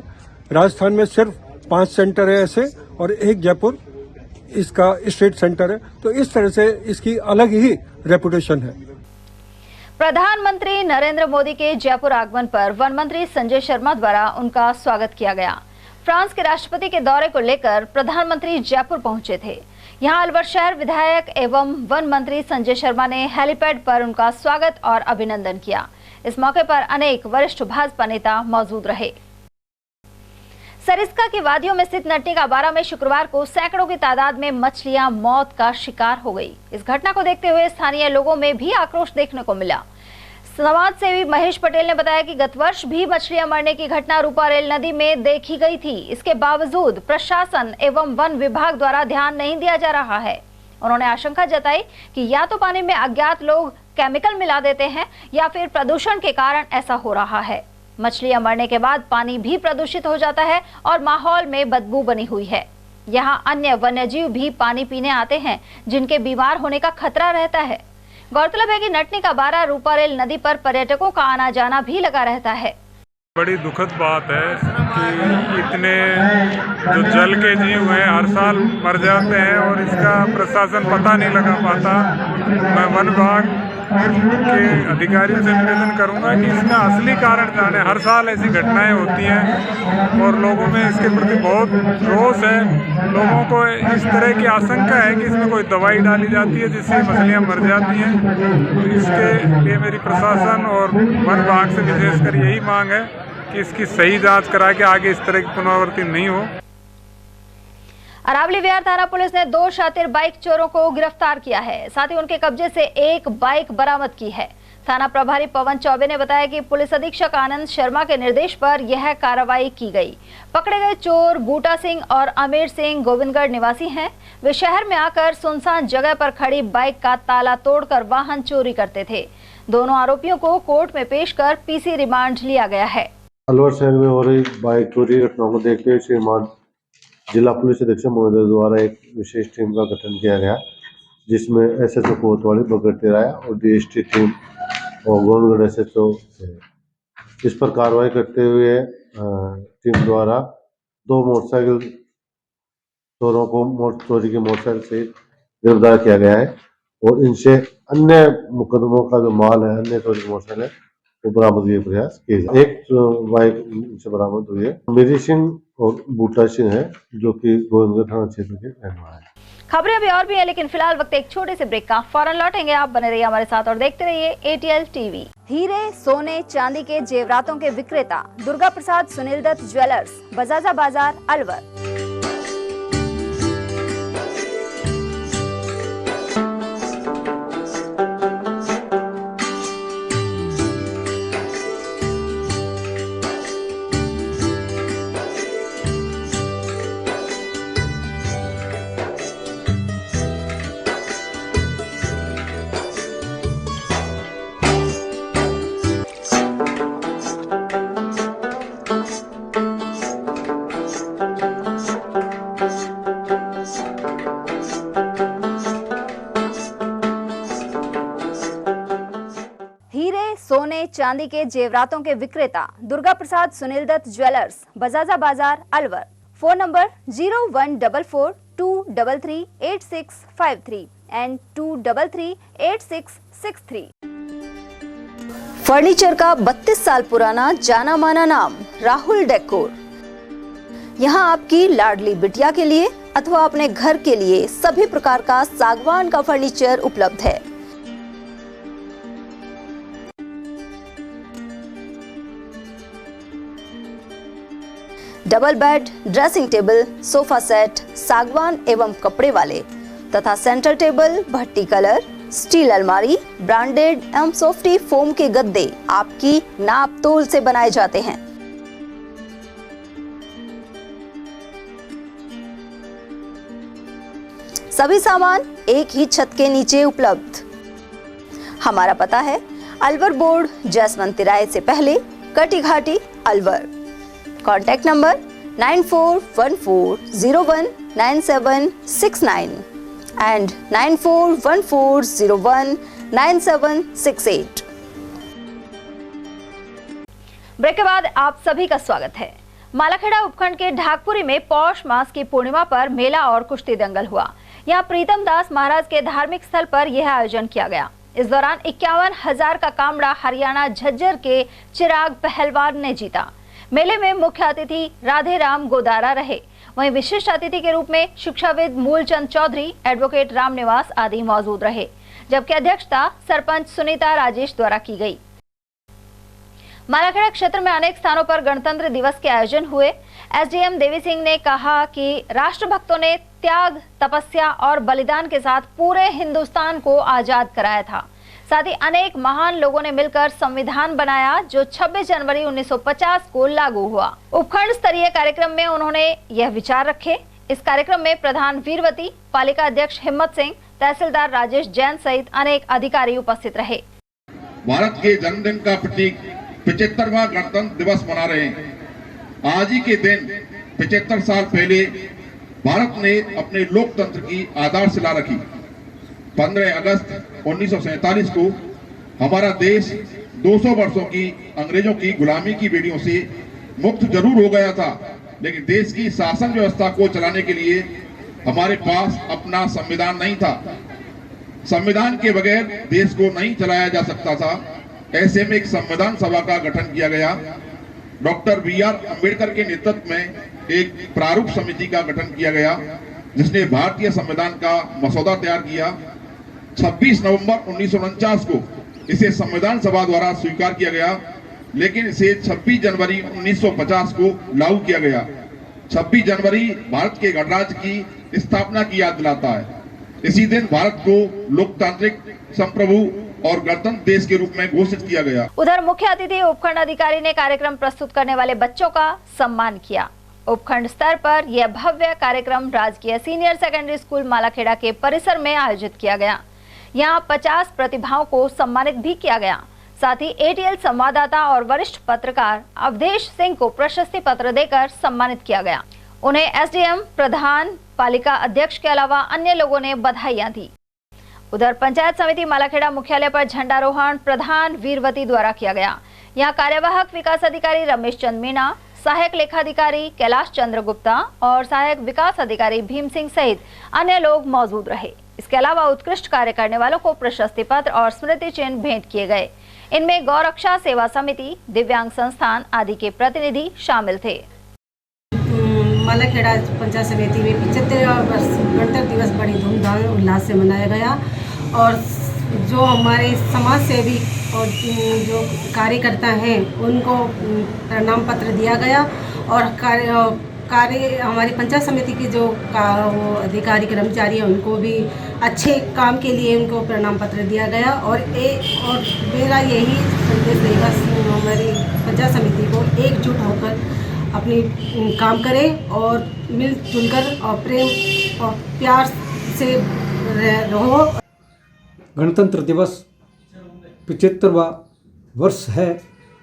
Speaker 12: राजस्थान में सिर्फ 5 सेंटर है ऐसे और एक जयपुर इसका स्टेट सेंटर है। तो इस तरह से इसकी अलग ही रेपुटेशन है।
Speaker 2: प्रधानमंत्री नरेंद्र मोदी के जयपुर आगमन पर वन मंत्री संजय शर्मा द्वारा उनका स्वागत किया गया। फ्रांस के राष्ट्रपति के दौरे को लेकर प्रधानमंत्री जयपुर पहुंचे थे। यहां अलवर शहर विधायक एवं वन मंत्री संजय शर्मा ने हेलीपैड पर उनका स्वागत और अभिनंदन किया। इस मौके पर अनेक वरिष्ठ भाजपा नेता मौजूद रहे। सरिस्का की वादियों में स्थित नटनी का बारा में शुक्रवार को सैकड़ों की तादाद में मछलियां मौत का शिकार हो गई। इस घटना को देखते हुए स्थानीय लोगों में भी आक्रोश देखने को मिला। समाज सेवी महेश पटेल ने बताया कि गत वर्ष भी मछलियां मरने की घटना रूपारेल नदी में देखी गई थी। इसके बावजूद प्रशासन एवं वन विभाग द्वारा ध्यान नहीं दिया जा रहा है। उन्होंने आशंका जताई कि या तो पानी में अज्ञात लोग केमिकल मिला देते हैं या फिर प्रदूषण के कारण ऐसा हो रहा है। मछलियां मरने के बाद पानी भी प्रदूषित हो जाता है और माहौल में बदबू बनी हुई है। यहाँ अन्य वन्यजीव भी पानी पीने आते हैं, जिनके बीमार होने का खतरा रहता है। गौरतलब है कि नटनी का बारा रूपारेल नदी पर पर्यटकों का आना जाना भी लगा रहता है।
Speaker 17: बड़ी दुखद बात है कि इतने जो जल के जीव हैं हर साल मर जाते हैं और इसका प्रशासन पता नहीं लगा पाता। मैं वन विभाग के अधिकारियों से निवेदन करूंगा कि इसका असली कारण जाने। हर साल ऐसी घटनाएं होती हैं और लोगों में इसके प्रति बहुत रोष है। लोगों को इस तरह की आशंका है कि इसमें कोई दवाई डाली जाती है जिससे मछलियां मर जाती हैं। तो इसके लिए मेरी प्रशासन और वन विभाग से विशेषकर यही मांग है कि इसकी सही जांच करा के आगे इस तरह की पुनरावृत्ति नहीं हो।
Speaker 2: अरावली विहार थाना पुलिस ने 2 शातिर बाइक चोरों को गिरफ्तार किया है। साथ ही उनके कब्जे से एक बाइक बरामद की है। थाना प्रभारी पवन चौबे ने बताया कि पुलिस अधीक्षक आनंद शर्मा के निर्देश पर यह कार्रवाई की गई। पकड़े गए चोर बूटा सिंह और अमीर सिंह गोविंदगढ़ निवासी हैं। वे शहर में आकर सुनसान जगह पर खड़ी बाइक का ताला तोड़कर वाहन चोरी करते थे। दोनों आरोपियों को कोर्ट में पेश कर PC रिमांड लिया गया है।
Speaker 18: अलवर शहर में हो रही बाइक चोरी घटनाओं को देखते हुए श्रीमान जिला पुलिस अधीक्षक महोदय द्वारा एक विशेष टीम का गठन किया गया, जिसमें SHO कोतवाली बगड़ तिराया और DST टीम और गोविंदगढ़ SHO इस पर कार्रवाई करते हुए टीम द्वारा 2 मोटरसाइकिल चोरों को चोरी की मोटरसाइकिल से गिरफ्तार किया गया है और इनसे अन्य मुकदमों का जो माल है, अन्य चोरी की मोटरसाइकिल है, वो बरामदगी के प्रयास किए जाए। एक बाइक से बरामद हुई है। मेरी सिंह और बूटा सिंह है, जो कि गोविंदगढ़ थाना क्षेत्र के रहने वाले हैं।
Speaker 2: खबरें अभी और भी है, लेकिन फिलहाल वक्त एक छोटे से ब्रेक का। फौरन लौटेंगे, आप बने रहिए हमारे साथ और देखते रहिए ATL TV। हीरे, सोने, चांदी के जेवरातों के विक्रेता दुर्गा प्रसाद सुनील दत्त ज्वेलर्स, बजाजा बाजार, अलवर। सोने, चांदी के जेवरातों के विक्रेता दुर्गा प्रसाद सुनील दत्त ज्वेलर्स, बजाजा बाजार, Alwar. Phone number 0144233863 and 2338663। Furniture का 32 साल पुराना जाना माना नाम राहुल डेकोर। यहाँ आपकी लाडली बिटिया के लिए अथवा अपने घर के लिए सभी प्रकार का सागवान का फर्नीचर उपलब्ध है। Double bed, dressing table, sofa set सागवान एवं कपड़े वाले तथा सेंटर टेबल, भट्टी कलर, स्टील अलमारी, ब्रांडेड एवं सॉफ्टी फोम के गद्दे आपकी नाप तोल से बनाए जाते हैं। सभी सामान एक ही छत के नीचे उपलब्ध। हमारा पता है अलवर बोर्ड, जसवंत तिराहे से पहले, Kati Ghati, Alwar. Contact number 9414019769 and 9414019768। Break के बाद आप सभी का स्वागत है। मालाखेड़ा उपखंड के ढाकपुरी में पौष मास की पूर्णिमा पर मेला और कुश्ती दंगल हुआ। यहाँ प्रीतम दास महाराज के धार्मिक स्थल पर यह आयोजन किया गया। इस दौरान 51,000 का कामड़ा हरियाणा झज्जर के चिराग पहलवान ने जीता। मेले में मुख्य अतिथि राधे राम गोदारा रहे। वहीं विशिष्ट अतिथि के रूप में शिक्षाविद मूलचंद चौधरी, एडवोकेट रामनिवास आदि मौजूद रहे, जबकि अध्यक्षता सरपंच सुनीता राजेश द्वारा की गई। मालाखेड़ा क्षेत्र में अनेक स्थानों पर गणतंत्र दिवस के आयोजन हुए। SDM देवी सिंह ने कहा कि राष्ट्रभक्तों ने त्याग, तपस्या और बलिदान के साथ पूरे हिंदुस्तान को आजाद कराया था। साथ ही अनेक महान लोगों ने मिलकर संविधान बनाया जो 26 जनवरी 1950 को लागू हुआ। उपखंड स्तरीय कार्यक्रम में उन्होंने यह विचार रखे। इस कार्यक्रम में प्रधान वीरवती, पालिका अध्यक्ष हिम्मत सिंह, तहसीलदार राजेश जैन सहित अनेक अधिकारी उपस्थित रहे।
Speaker 19: भारत के जन्मदिन का प्रतीक 75वां गणतंत्र दिवस मना रहे हैं। आज ही के दिन 75 साल पहले भारत ने अपने लोकतंत्र की आधारशिला रखी। 15 अगस्त 1947 को हमारा देश 200 वर्षों की अंग्रेजों की गुलामी की बेड़ियों से मुक्त जरूर हो गया था, लेकिन देश की शासन व्यवस्था को चलाने के लिए हमारे पास अपना संविधान नहीं था। संविधान के बगैर देश को नहीं चलाया जा सकता था। ऐसे में एक संविधान सभा का गठन किया गया। डॉक्टर BR अम्बेडकर के नेतृत्व में एक प्रारूप समिति का गठन किया गया, जिसने भारतीय संविधान का मसौदा तैयार किया। 26 नवंबर 1949 को इसे संविधान सभा द्वारा स्वीकार किया गया, लेकिन इसे 26 जनवरी 1950 को लागू किया गया। 26 जनवरी भारत के गणराज्य की स्थापना की याद दिलाता है। इसी दिन भारत को लोकतांत्रिक, संप्रभु और गणतंत्र देश के रूप में घोषित किया गया।
Speaker 2: उधर मुख्य अतिथि उपखंड अधिकारी ने कार्यक्रम प्रस्तुत करने वाले बच्चों का सम्मान किया। उपखंड स्तर पर यह भव्य कार्यक्रम राजकीय सीनियर सेकेंडरी स्कूल मालाखेड़ा के परिसर में आयोजित किया गया। यहां 50 प्रतिभाओं को सम्मानित भी किया गया। साथ ही ATL संवाददाता और वरिष्ठ पत्रकार अवधेश सिंह को प्रशस्ति पत्र देकर सम्मानित किया गया। उन्हें SDM, प्रधान, पालिका अध्यक्ष के अलावा अन्य लोगों ने बधाइयां दी। उधर पंचायत समिति मालाखेड़ा मुख्यालय पर झंडारोहण प्रधान वीरवती द्वारा किया गया। यहाँ कार्यवाहक विकास अधिकारी रमेश चंद मीणा, सहायक लेखाधिकारी कैलाश चंद्र गुप्ता और सहायक विकास अधिकारी भीम सिंह सहित अन्य लोग मौजूद रहे। इसके अलावा उत्कृष्ट कार्य करने वालों को प्रशस्ति पत्र और स्मृति चिन्ह भेंट किए गए। इनमें गौरक्षा सेवा समिति, दिव्यांग संस्थान आदि के प्रतिनिधि शामिल थे।
Speaker 20: मालाखेड़ा पंचायत समिति में 75 वर्ष गणतंत्र दिवस बड़ी धूमधाम उल्लास से मनाया गया और जो हमारे समाज सेवी और जो कार्यकर्ता हैं उनको प्रणाम पत्र दिया गया और कार्य हमारी पंचायत समिति के जो वो अधिकारी कर्मचारी हैं उनको भी अच्छे काम के लिए उनको प्रणाम पत्र दिया गया और मेरा यही संदेश रहेगा हमारी पंचायत समिति को एकजुट होकर अपनी काम करें और मिलजुल कर और प्रेम और प्यार से रहो।
Speaker 21: गणतंत्र दिवस 75वां वर्ष है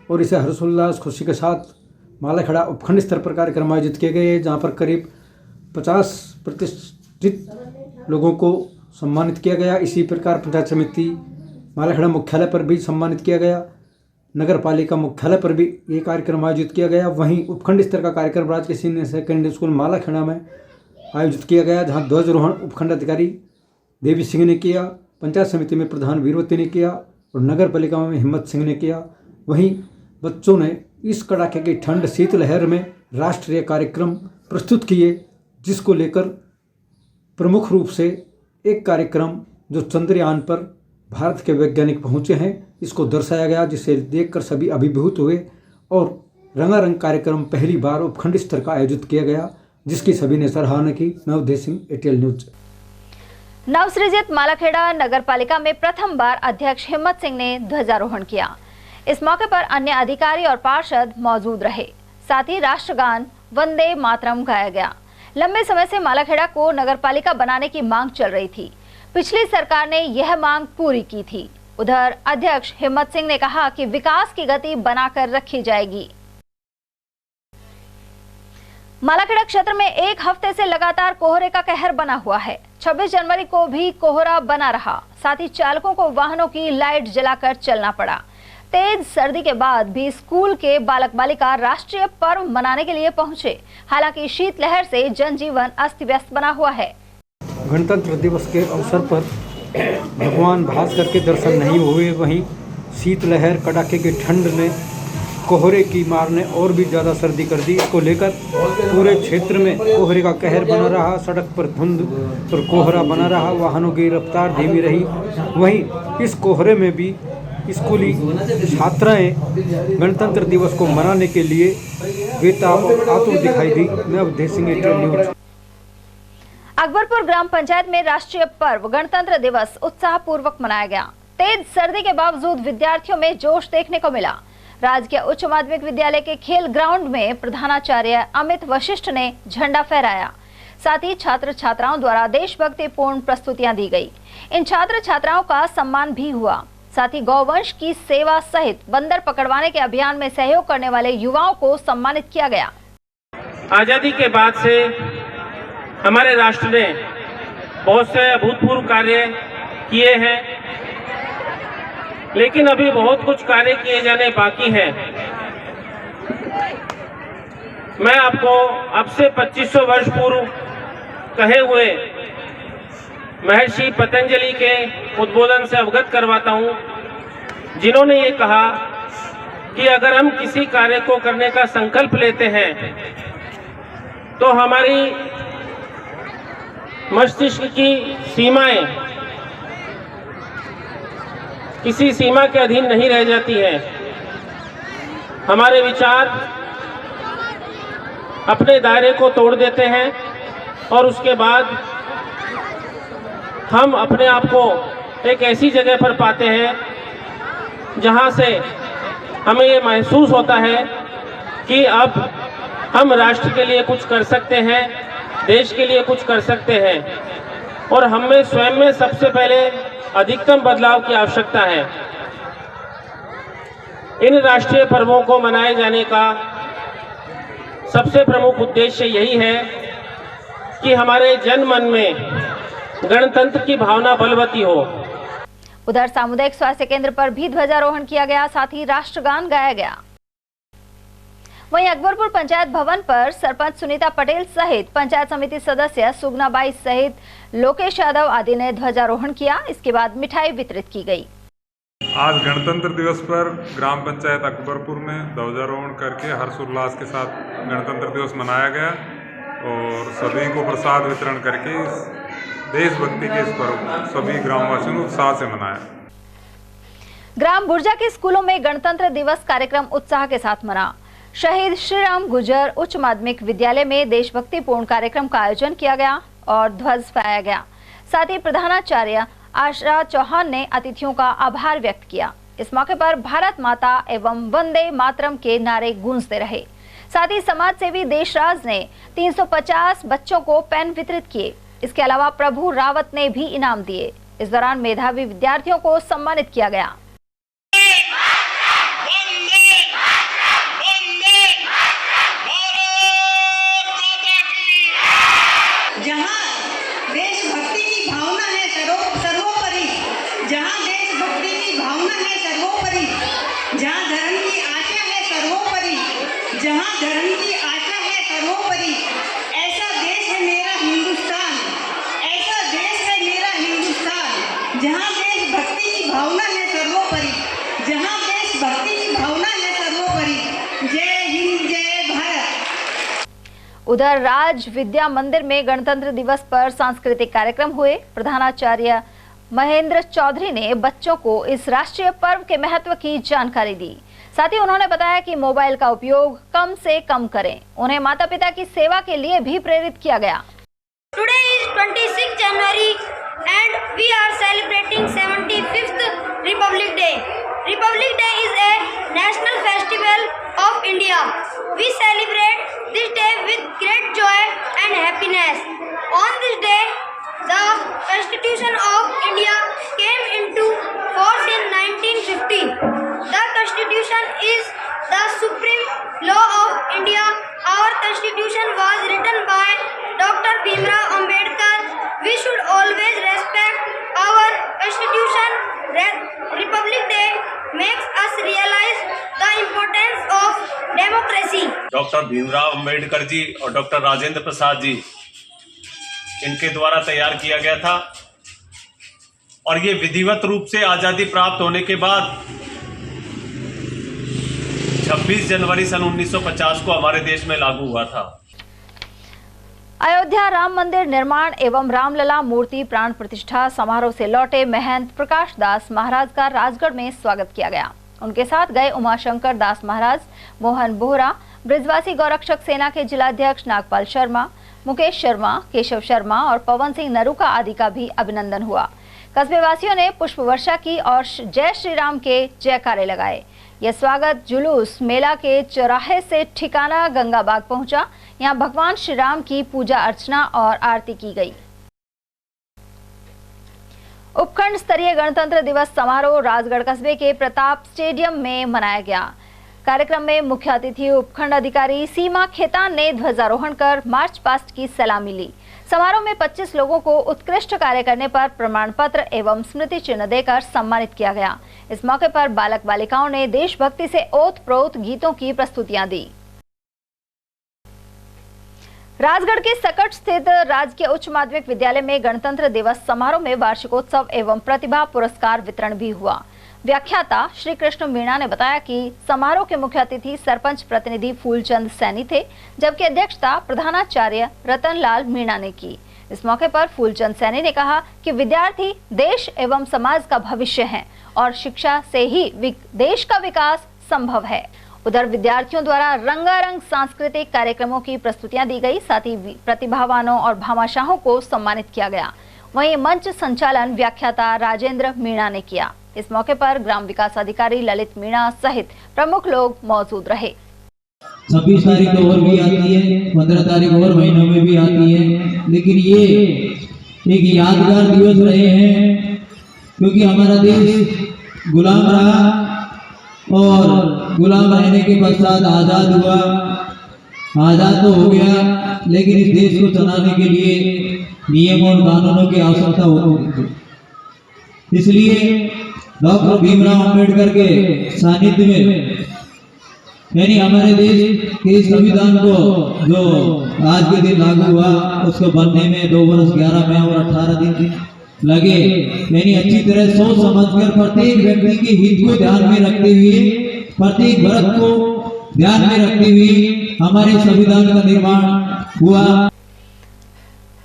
Speaker 21: और इसे हर्षोल्लास खुशी के साथ मालाखेड़ा उपखंड स्तर पर कार्यक्रम आयोजित किए गए जहाँ पर करीब 50 प्रतिष्ठित लोगों को सम्मानित किया गया। इसी प्रकार पंचायत समिति मालाखेड़ा मुख्यालय पर भी सम्मानित किया गया, नगर पालिका मुख्यालय पर भी ये कार्यक्रम आयोजित किया गया। वहीं उपखंड स्तर का कार्यक्रम राजकीय सीनियर सेकेंडरी स्कूल मालाखेड़ा में आयोजित किया गया जहाँ ध्वजारोहण उपखंड अधिकारी देवी सिंह ने किया, पंचायत समिति में प्रधान वीरवती ने किया और नगर पालिका में हिम्मत सिंह ने किया। वहीं बच्चों ने इस कड़ाके की ठंड शीतलहर में राष्ट्रीय कार्यक्रम प्रस्तुत किए जिसको लेकर प्रमुख रूप से एक कार्यक्रम जो चंद्रयान पर भारत के वैज्ञानिक पहुंचे हैं इसको दर्शाया गया जिसे देखकर सभी अभिभूत हुए और रंगारंग कार्यक्रम पहली बार उपखंड स्तर का आयोजित किया गया जिसकी सभी ने सराहना की। मैं उदय सिंह, एटीएल न्यूज।
Speaker 2: नवसृजित मालाखेड़ा नगर पालिका में प्रथम बार अध्यक्ष हिम्मत सिंह ने ध्वजारोहण किया। इस मौके पर अन्य अधिकारी और पार्षद मौजूद रहे। साथ ही राष्ट्रगान वंदे मातरम गाया गया। लंबे समय से मालाखेड़ा को नगरपालिका बनाने की मांग चल रही थी। पिछली सरकार ने यह मांग पूरी की थी। उधर अध्यक्ष हिम्मत सिंह ने कहा कि विकास की गति बनाकर रखी जाएगी। मालाखेड़ा क्षेत्र में एक हफ्ते से लगातार कोहरे का कहर बना हुआ है। 26 जनवरी को भी कोहरा बना रहा। साथ ही चालकों को वाहनों की लाइट जलाकर चलना पड़ा। तेज सर्दी के बाद भी स्कूल के बालक बालिका राष्ट्रीय पर्व मनाने के लिए पहुंचे। हालांकि शीतलहर से जनजीवन अस्त व्यस्त बना हुआ है।
Speaker 21: गणतंत्र दिवस के अवसर पर भगवान भास्कर के दर्शन नहीं हुए। वहीं शीतलहर कड़ाके की ठंड ने कोहरे की मार ने और भी ज़्यादा सर्दी कर दी। इसको लेकर पूरे क्षेत्र में कोहरे का कहर बना रहा। सड़क पर धुंध और कोहरा बना रहा। वाहनों की रफ्तार धीमी रही। वहीं इस कोहरे में भी स्कूली छात्राएं गणतंत्र दिवस को मनाने के लिए बेताब आतुर दिखाई दी। मैं उदय सिंह, एटीएल न्यूज।
Speaker 2: अकबरपुर ग्राम पंचायत में राष्ट्रीय पर्व गणतंत्र दिवस उत्साहपूर्वक मनाया गया। तेज सर्दी के बावजूद विद्यार्थियों में जोश देखने को मिला। राजकीय उच्च माध्यमिक विद्यालय के खेल ग्राउंड में प्रधानाचार्य अमित वशिष्ठ ने झंडा फहराया। साथ ही छात्र छात्राओं द्वारा देशभक्तिपूर्ण प्रस्तुतियां दी गई। इन छात्र छात्राओं का सम्मान भी हुआ। साथ ही गौवंश की सेवा सहित बंदर पकड़वाने के अभियान में सहयोग करने वाले युवाओं को सम्मानित किया गया।
Speaker 22: आजादी के बाद से हमारे राष्ट्र ने बहुत से अभूतपूर्व कार्य किए हैं, लेकिन अभी बहुत कुछ कार्य किए जाने बाकी हैं। मैं आपको अब से 2500 वर्ष पूर्व कहे हुए महर्षि पतंजलि के उद्बोधन से अवगत करवाता हूं, जिन्होंने ये कहा कि अगर हम किसी कार्य को करने का संकल्प लेते हैं तो हमारी मस्तिष्क की सीमाएं किसी सीमा के अधीन नहीं रह जाती हैं। हमारे विचार अपने दायरे को तोड़ देते हैं और उसके बाद हम अपने आप को एक ऐसी जगह पर पाते हैं जहां से हमें ये महसूस होता है कि अब हम राष्ट्र के लिए कुछ कर सकते हैं, देश के लिए कुछ कर सकते हैं और हमें स्वयं में सबसे पहले अधिकतम बदलाव की आवश्यकता है। इन राष्ट्रीय पर्वों को मनाए जाने का सबसे प्रमुख उद्देश्य यही है कि हमारे जन मन में गणतंत्र की भावना बलवती हो।
Speaker 2: उधर सामुदायिक स्वास्थ्य केंद्र पर भी ध्वजारोहण किया गया। साथ ही राष्ट्रगान गाया गया। वहीं अकबरपुर पंचायत भवन पर सरपंच सुनीता पटेल सहित पंचायत समिति सदस्य सुगनाबाई सहित लोकेश यादव आदि ने ध्वजारोहण किया। इसके बाद मिठाई वितरित की गई।
Speaker 17: आज गणतंत्र दिवस पर ग्राम पंचायत अकबरपुर में ध्वजारोहण करके हर्षोल्लास के साथ गणतंत्र दिवस मनाया गया। और सभी को प्रसाद वितरण करके देशभक्ति के इस पर्व को सभी ग्रामवासियों ने उत्साह से मनाया।
Speaker 2: ग्राम बुर्जा के स्कूलों में गणतंत्र दिवस कार्यक्रम उत्साह के साथ मना। शहीद श्री राम गुर्जर उच्च माध्यमिक विद्यालय में देशभक्तिपूर्ण कार्यक्रम का आयोजन किया गया और ध्वज फहराया गया। साथ ही प्रधानाचार्य आशा चौहान ने अतिथियों का आभार व्यक्त किया। इस मौके पर भारत माता एवं वंदे मातरम के नारे गूंजते रहे। साथ ही समाज सेवी देशराज ने 350 बच्चों को पेन वितरित किए। इसके अलावा प्रभु रावत ने भी इनाम दिए। इस दौरान मेधावी विद्यार्थियों को सम्मानित किया गया।
Speaker 1: जहाँ देशभक्ति की भावना है सर्वोपरि, जहाँ देशभक्ति की भावना है सर्वोपरि, जहाँ धर्म की आशा है सर्वोपरि, जहाँ धर्म की आशा है सर्वोपरि, ऐसा देश है मेरा हिंदुस्तान, ऐसा देश है मेरा हिंदुस्तान। जहाँ देशभक्ति की भावना है सर्वोपरि, जहाँ देशभक्ति की भावना है सर्वोपरि। जय हिंद, जय भारत।
Speaker 2: उधर राज विद्या मंदिर में गणतंत्र दिवस पर सांस्कृतिक कार्यक्रम हुए। प्रधानाचार्य महेंद्र चौधरी ने बच्चों को इस राष्ट्रीय पर्व के महत्व की जानकारी दी। साथ ही उन्होंने बताया कि मोबाइल का उपयोग कम से कम करें। उन्हें माता पिता की सेवा के लिए भी प्रेरित किया गया।
Speaker 4: Today is 26 January and we are celebrating 75th Republic Day. Republic Day is a national festival of India. We celebrate this day with great joy and happiness. On this day, the Constitution of India came into force in 1950. The Constitution is the supreme law of India. Our Constitution was written by Dr. Bhimrao Ambedkar. We should always respect our Constitution. Republic Day makes us realize the importance of democracy.
Speaker 23: Doctor Bhimrao Ambedkar ji और doctor Rajendra Prasad ji, इनके द्वारा तैयार किया गया था और ये विधिवत रूप से आज़ादी प्राप्त होने के बाद 26 जनवरी सन 1950 को हमारे देश में लागू हुआ था।
Speaker 2: अयोध्या राम मंदिर निर्माण एवं रामलला मूर्ति प्राण प्रतिष्ठा समारोह से लौटे महंत प्रकाश दास महाराज का राजगढ़ में स्वागत किया गया। उनके साथ गए उमाशंकर दास महाराज, मोहन बोहरा, ब्रिजवासी गौरक्षक सेना के जिलाध्यक्ष नागपाल शर्मा, मुकेश शर्मा, केशव शर्मा और पवन सिंह नरूका आदि का भी अभिनंदन हुआ। कस्बे वासियों ने पुष्प वर्षा की और जय श्री राम के जयकारे लगाए। यह स्वागत जुलूस मेला के चौराहे से ठिकाना गंगा बाग पहुंचा। यहां भगवान श्री राम की पूजा अर्चना और आरती की गई। उपखंड स्तरीय गणतंत्र दिवस समारोह राजगढ़ कस्बे के प्रताप स्टेडियम में मनाया गया। कार्यक्रम में मुख्य अतिथि उपखंड अधिकारी सीमा खेतान ने ध्वजारोहण कर मार्च पास्ट की सलामी ली। समारोह में 25 लोगों को उत्कृष्ट कार्य करने पर प्रमाण पत्र एवं स्मृति चिन्ह देकर सम्मानित किया गया। इस मौके पर बालक बालिकाओं ने देशभक्ति से ओत-प्रोत गीतों की प्रस्तुतियां दी। राजगढ़ के सकट स्थित राजकीय उच्च माध्यमिक विद्यालय में गणतंत्र दिवस समारोह में वार्षिकोत्सव एवं प्रतिभा पुरस्कार वितरण भी हुआ। व्याख्याता श्री कृष्ण मीणा ने बताया कि समारोह के मुख्य अतिथि सरपंच प्रतिनिधि फूलचंद सैनी थे, जबकि अध्यक्षता प्रधानाचार्य रतनलाल मीणा ने की। इस मौके पर फूलचंद सैनी ने कहा कि विद्यार्थी देश एवं समाज का भविष्य है और शिक्षा से ही देश का विकास संभव है। उधर विद्यार्थियों द्वारा रंगारंग सांस्कृतिक कार्यक्रमों की प्रस्तुतियां दी गई। साथ ही प्रतिभावानों और भामाशाहों को सम्मानित किया गया। वहीं मंच संचालन व्याख्याता राजेंद्र मीणा ने किया। इस मौके पर ग्राम विकास अधिकारी ललित मीणा सहित प्रमुख लोग मौजूद रहे।
Speaker 24: 26 तारीख तो और भी आती है, 15 तारीख और महीनों में भी आती है, लेकिन ये एक यादगार दिवस रहे हैं क्योंकि हमारा देश गुलाम रहा और गुलाम रहने के पश्चात आज़ाद हुआ। आज़ाद तो हो गया, लेकिन इस देश को चलाने के लिए नियम और कानूनों की आवश्यकता होती है। इसलिए डॉक्टर भीमराव अंबेडकर के सानिध्य में यानी हमारे देश के संविधान को जो आज के दिन लागू हुआ उसको बनने में 2 वर्ष 11 महीने और 18 दिन लगे। यानी अच्छी तरह सोच समझकर प्रत्येक व्यक्ति के हित को ध्यान में रखते हुए, प्रत्येक वर्ग को ध्यान में रखते हुए हमारे संविधान का निर्माण हुआ।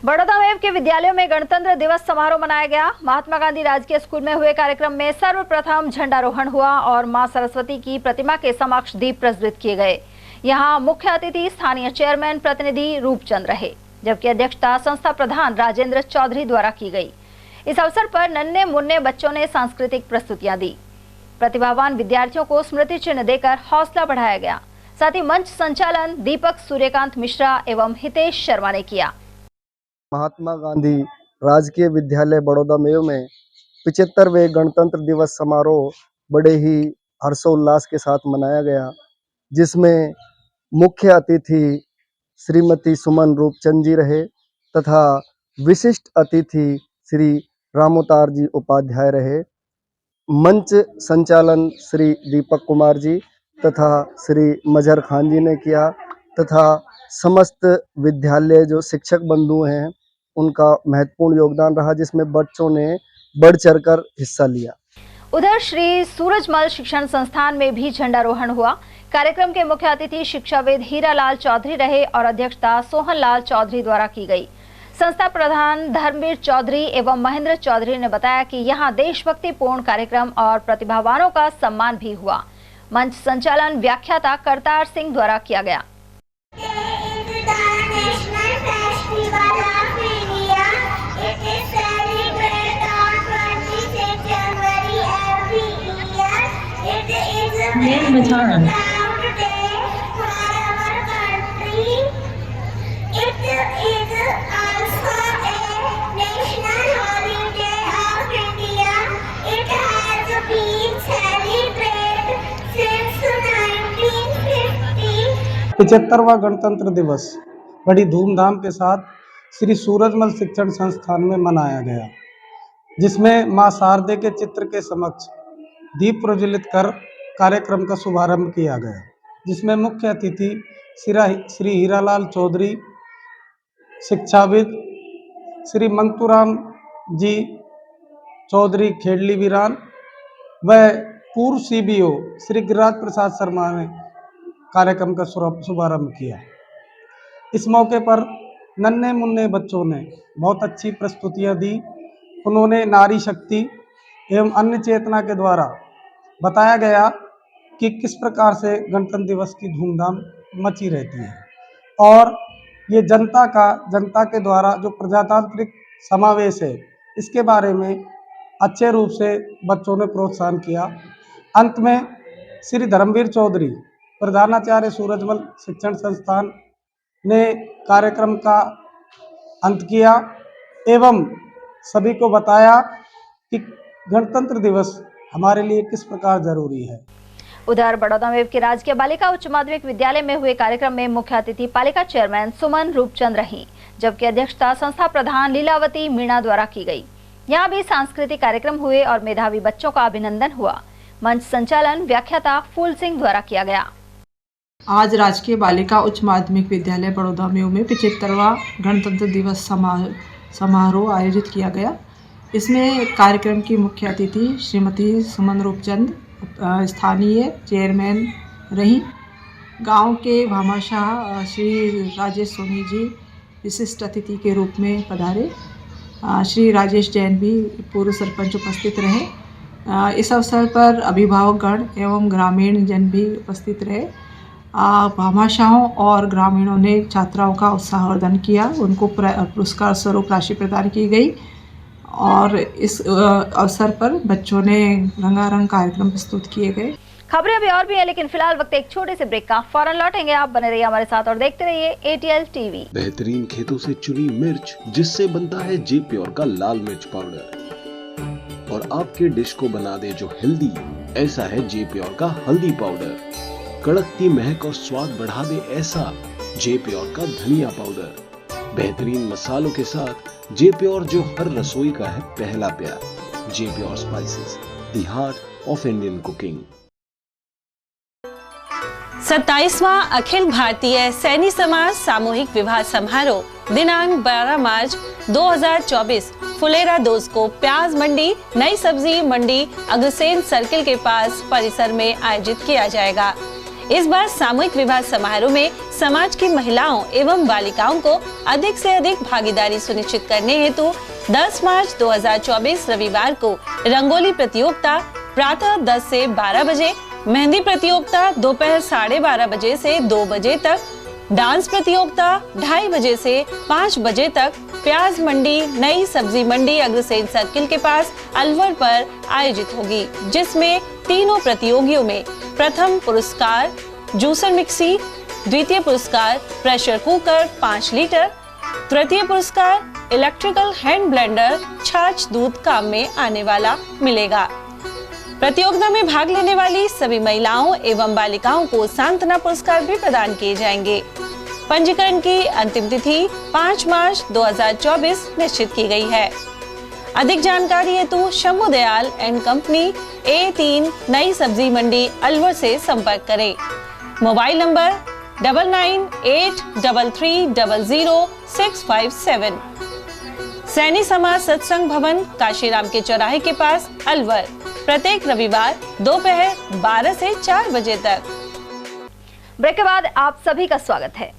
Speaker 2: बड़ौदा में के विद्यालयों में गणतंत्र दिवस समारोह मनाया गया। महात्मा गांधी राजकीय स्कूल में हुए कार्यक्रम में सर्वप्रथम झंडारोहण हुआ और मां सरस्वती की प्रतिमा के समक्ष दीप प्रज्वलित किए गए। यहां मुख्य अतिथि स्थानीय चेयरमैन प्रतिनिधि रूपचंद रहे, जबकि अध्यक्षता संस्था प्रधान राजेंद्र चौधरी द्वारा की गई। इस अवसर पर नन्हे मुन्ने बच्चों ने सांस्कृतिक प्रस्तुतियां दी। प्रतिभावान विद्यार्थियों को स्मृति चिन्ह देकर हौसला बढ़ाया गया। साथ ही मंच संचालन दीपक सूर्यकांत मिश्रा एवं हितेश शर्मा ने किया।
Speaker 3: महात्मा गांधी राजकीय विद्यालय बड़ौदा मेयो में 75वें गणतंत्र दिवस समारोह बड़े ही हर्षोल्लास के साथ मनाया गया, जिसमें मुख्य अतिथि श्रीमती सुमन रूपचंद जी रहे तथा विशिष्ट अतिथि श्री रामोतार जी उपाध्याय रहे। मंच संचालन श्री दीपक कुमार जी तथा श्री मजहर खान जी ने किया तथा समस्त विद्यालय जो शिक्षक बंधु हैं उनका महत्वपूर्ण योगदान रहा, जिसमें बच्चों ने बढ़ चढ़कर हिस्सा लिया।
Speaker 2: उधर श्री सूरजमल शिक्षण संस्थान में भी झंडारोहण हुआ। कार्यक्रम के मुख्य अतिथि शिक्षाविद हीरालाल चौधरी रहे और अध्यक्षता सोहनलाल चौधरी द्वारा की गई। संस्था प्रधान धर्मवीर चौधरी एवं महेंद्र चौधरी ने बताया कि यहां देशभक्ति पूर्ण कार्यक्रम और प्रतिभावानों का सम्मान भी हुआ। मंच संचालन व्याख्याता करतार सिंह द्वारा किया गया।
Speaker 5: पचहत्तरवां गणतंत्र दिवस बड़ी धूमधाम के साथ श्री सूरजमल शिक्षण संस्थान में मनाया गया, जिसमें मां शारदे के चित्र के समक्ष दीप प्रज्वलित कर कार्यक्रम का शुभारंभ किया गया, जिसमें मुख्य अतिथि श्री हीरालाल चौधरी, शिक्षाविद श्री मंतूराम जी चौधरी खेड़ली वीरान व पूर्व CBO श्री गिरिराज प्रसाद शर्मा ने कार्यक्रम का शुभारंभ किया। इस मौके पर नन्हे मुन्ने बच्चों ने बहुत अच्छी प्रस्तुतियां दी। उन्होंने नारी शक्ति एवं अन्य चेतना के द्वारा बताया गया कि किस प्रकार से गणतंत्र दिवस की धूमधाम मची रहती है और ये जनता के द्वारा जो प्रजातांत्रिक समावेश है, इसके बारे में अच्छे रूप से बच्चों ने प्रोत्साहन किया। अंत में श्री धर्मवीर चौधरी प्रधानाचार्य सूरजमल शिक्षण संस्थान ने कार्यक्रम का अंत किया एवं सभी को बताया कि गणतंत्र दिवस हमारे लिए किस प्रकार जरूरी है।
Speaker 2: उधर बड़ौदा में के राजकीय बालिका उच्च माध्यमिक विद्यालय में हुए कार्यक्रम में मुख्य अतिथि पालिका चेयरमैन सुमन रूपचंद रही, जबकि अध्यक्षता संस्था प्रधान लीलावती मीणा द्वारा की गई। यहाँ भी सांस्कृतिक कार्यक्रम हुए और मेधावी बच्चों का अभिनंदन हुआ। मंच संचालन व्याख्याता फूल सिंह द्वारा किया गया।
Speaker 7: आज राजकीय बालिका उच्च माध्यमिक विद्यालय बड़ौदा में 75वां गणतंत्र दिवस समारोह आयोजित किया गया। इसमें कार्यक्रम की मुख्य अतिथि श्रीमती सुमन रूपचंद स्थानीय चेयरमैन रही। गांव के भामाशाह श्री राजेश सोनी जी विशिष्ट अतिथि के रूप में पधारे। श्री राजेश जैन भी पूर्व सरपंच उपस्थित रहे। इस अवसर पर अभिभावकगण एवं ग्रामीण जन भी उपस्थित रहे। भामाशाहों और ग्रामीणों ने छात्राओं का उत्साहवर्धन किया। उनको पुरस्कार स्वरूप राशि प्रदान की गई और इस अवसर पर बच्चों ने रंगारंग कार्यक्रम प्रस्तुत किए गए।
Speaker 2: खबरें अभी और भी है, लेकिन फिलहाल वक्त एक छोटे से ब्रेक का। फौरन लौटेंगे। आप बने रहिए हमारे साथ और देखते रहिए ATL TV।
Speaker 9: बेहतरीन खेतों से चुनी मिर्च, जिससे बनता है जे प्योर का लाल मिर्च पाउडर और आपके डिश को बना दे जो हेल्दी, ऐसा है जे प्योर का हल्दी पाउडर। कड़कती महक और स्वाद बढ़ा दे ऐसा जे प्योर का धनिया पाउडर। बेहतरीन मसालों के साथ जे प्योर, जो हर रसोई का है पहला प्यार। J pure spices, the heart of Indian cooking.
Speaker 25: 27वां अखिल भारतीय सैनी समाज सामूहिक विवाह समारोह दिनांक 12 मार्च 2024 फुलेरा 2 को प्याज मंडी, नई सब्जी मंडी, अग्रसेन सर्किल के पास परिसर में आयोजित किया जाएगा। इस बार सामूहिक विवाह समारोह में समाज की महिलाओं एवं बालिकाओं को अधिक से अधिक भागीदारी सुनिश्चित करने हेतु 10 मार्च 2024 रविवार को रंगोली प्रतियोगिता प्रातः 10 से 12 बजे, मेहंदी प्रतियोगिता दोपहर 12:30 बजे से 2 बजे तक, डांस प्रतियोगिता 2:30 बजे से 5 बजे तक प्याज मंडी नई सब्जी मंडी अग्रसेन सर्किल के पास अलवर पर आयोजित होगी, जिसमें तीनों प्रतियोगियों में प्रथम पुरस्कार जूसर मिक्सी, द्वितीय पुरस्कार प्रेशर कुकर 5 लीटर, तृतीय पुरस्कार इलेक्ट्रिकल हैंड ब्लेंडर छाछ दूध काम में आने वाला मिलेगा। प्रतियोगिता में भाग लेने वाली सभी महिलाओं एवं बालिकाओं को सांत्वना पुरस्कार भी प्रदान किए जाएंगे। पंजीकरण की अंतिम तिथि 5 मार्च 2024 निश्चित की गई है। अधिक जानकारी हेतु Shambhu Dayal and company A3 नई सब्जी मंडी अलवर से संपर्क करें। Mobile number 998333000657। सैनी समाज सत्संग भवन काशीराम के चौराहे के पास अलवर, प्रत्येक रविवार दोपहर 12 से 4 बजे तक।
Speaker 2: ब्रेक के बाद आप सभी का स्वागत है।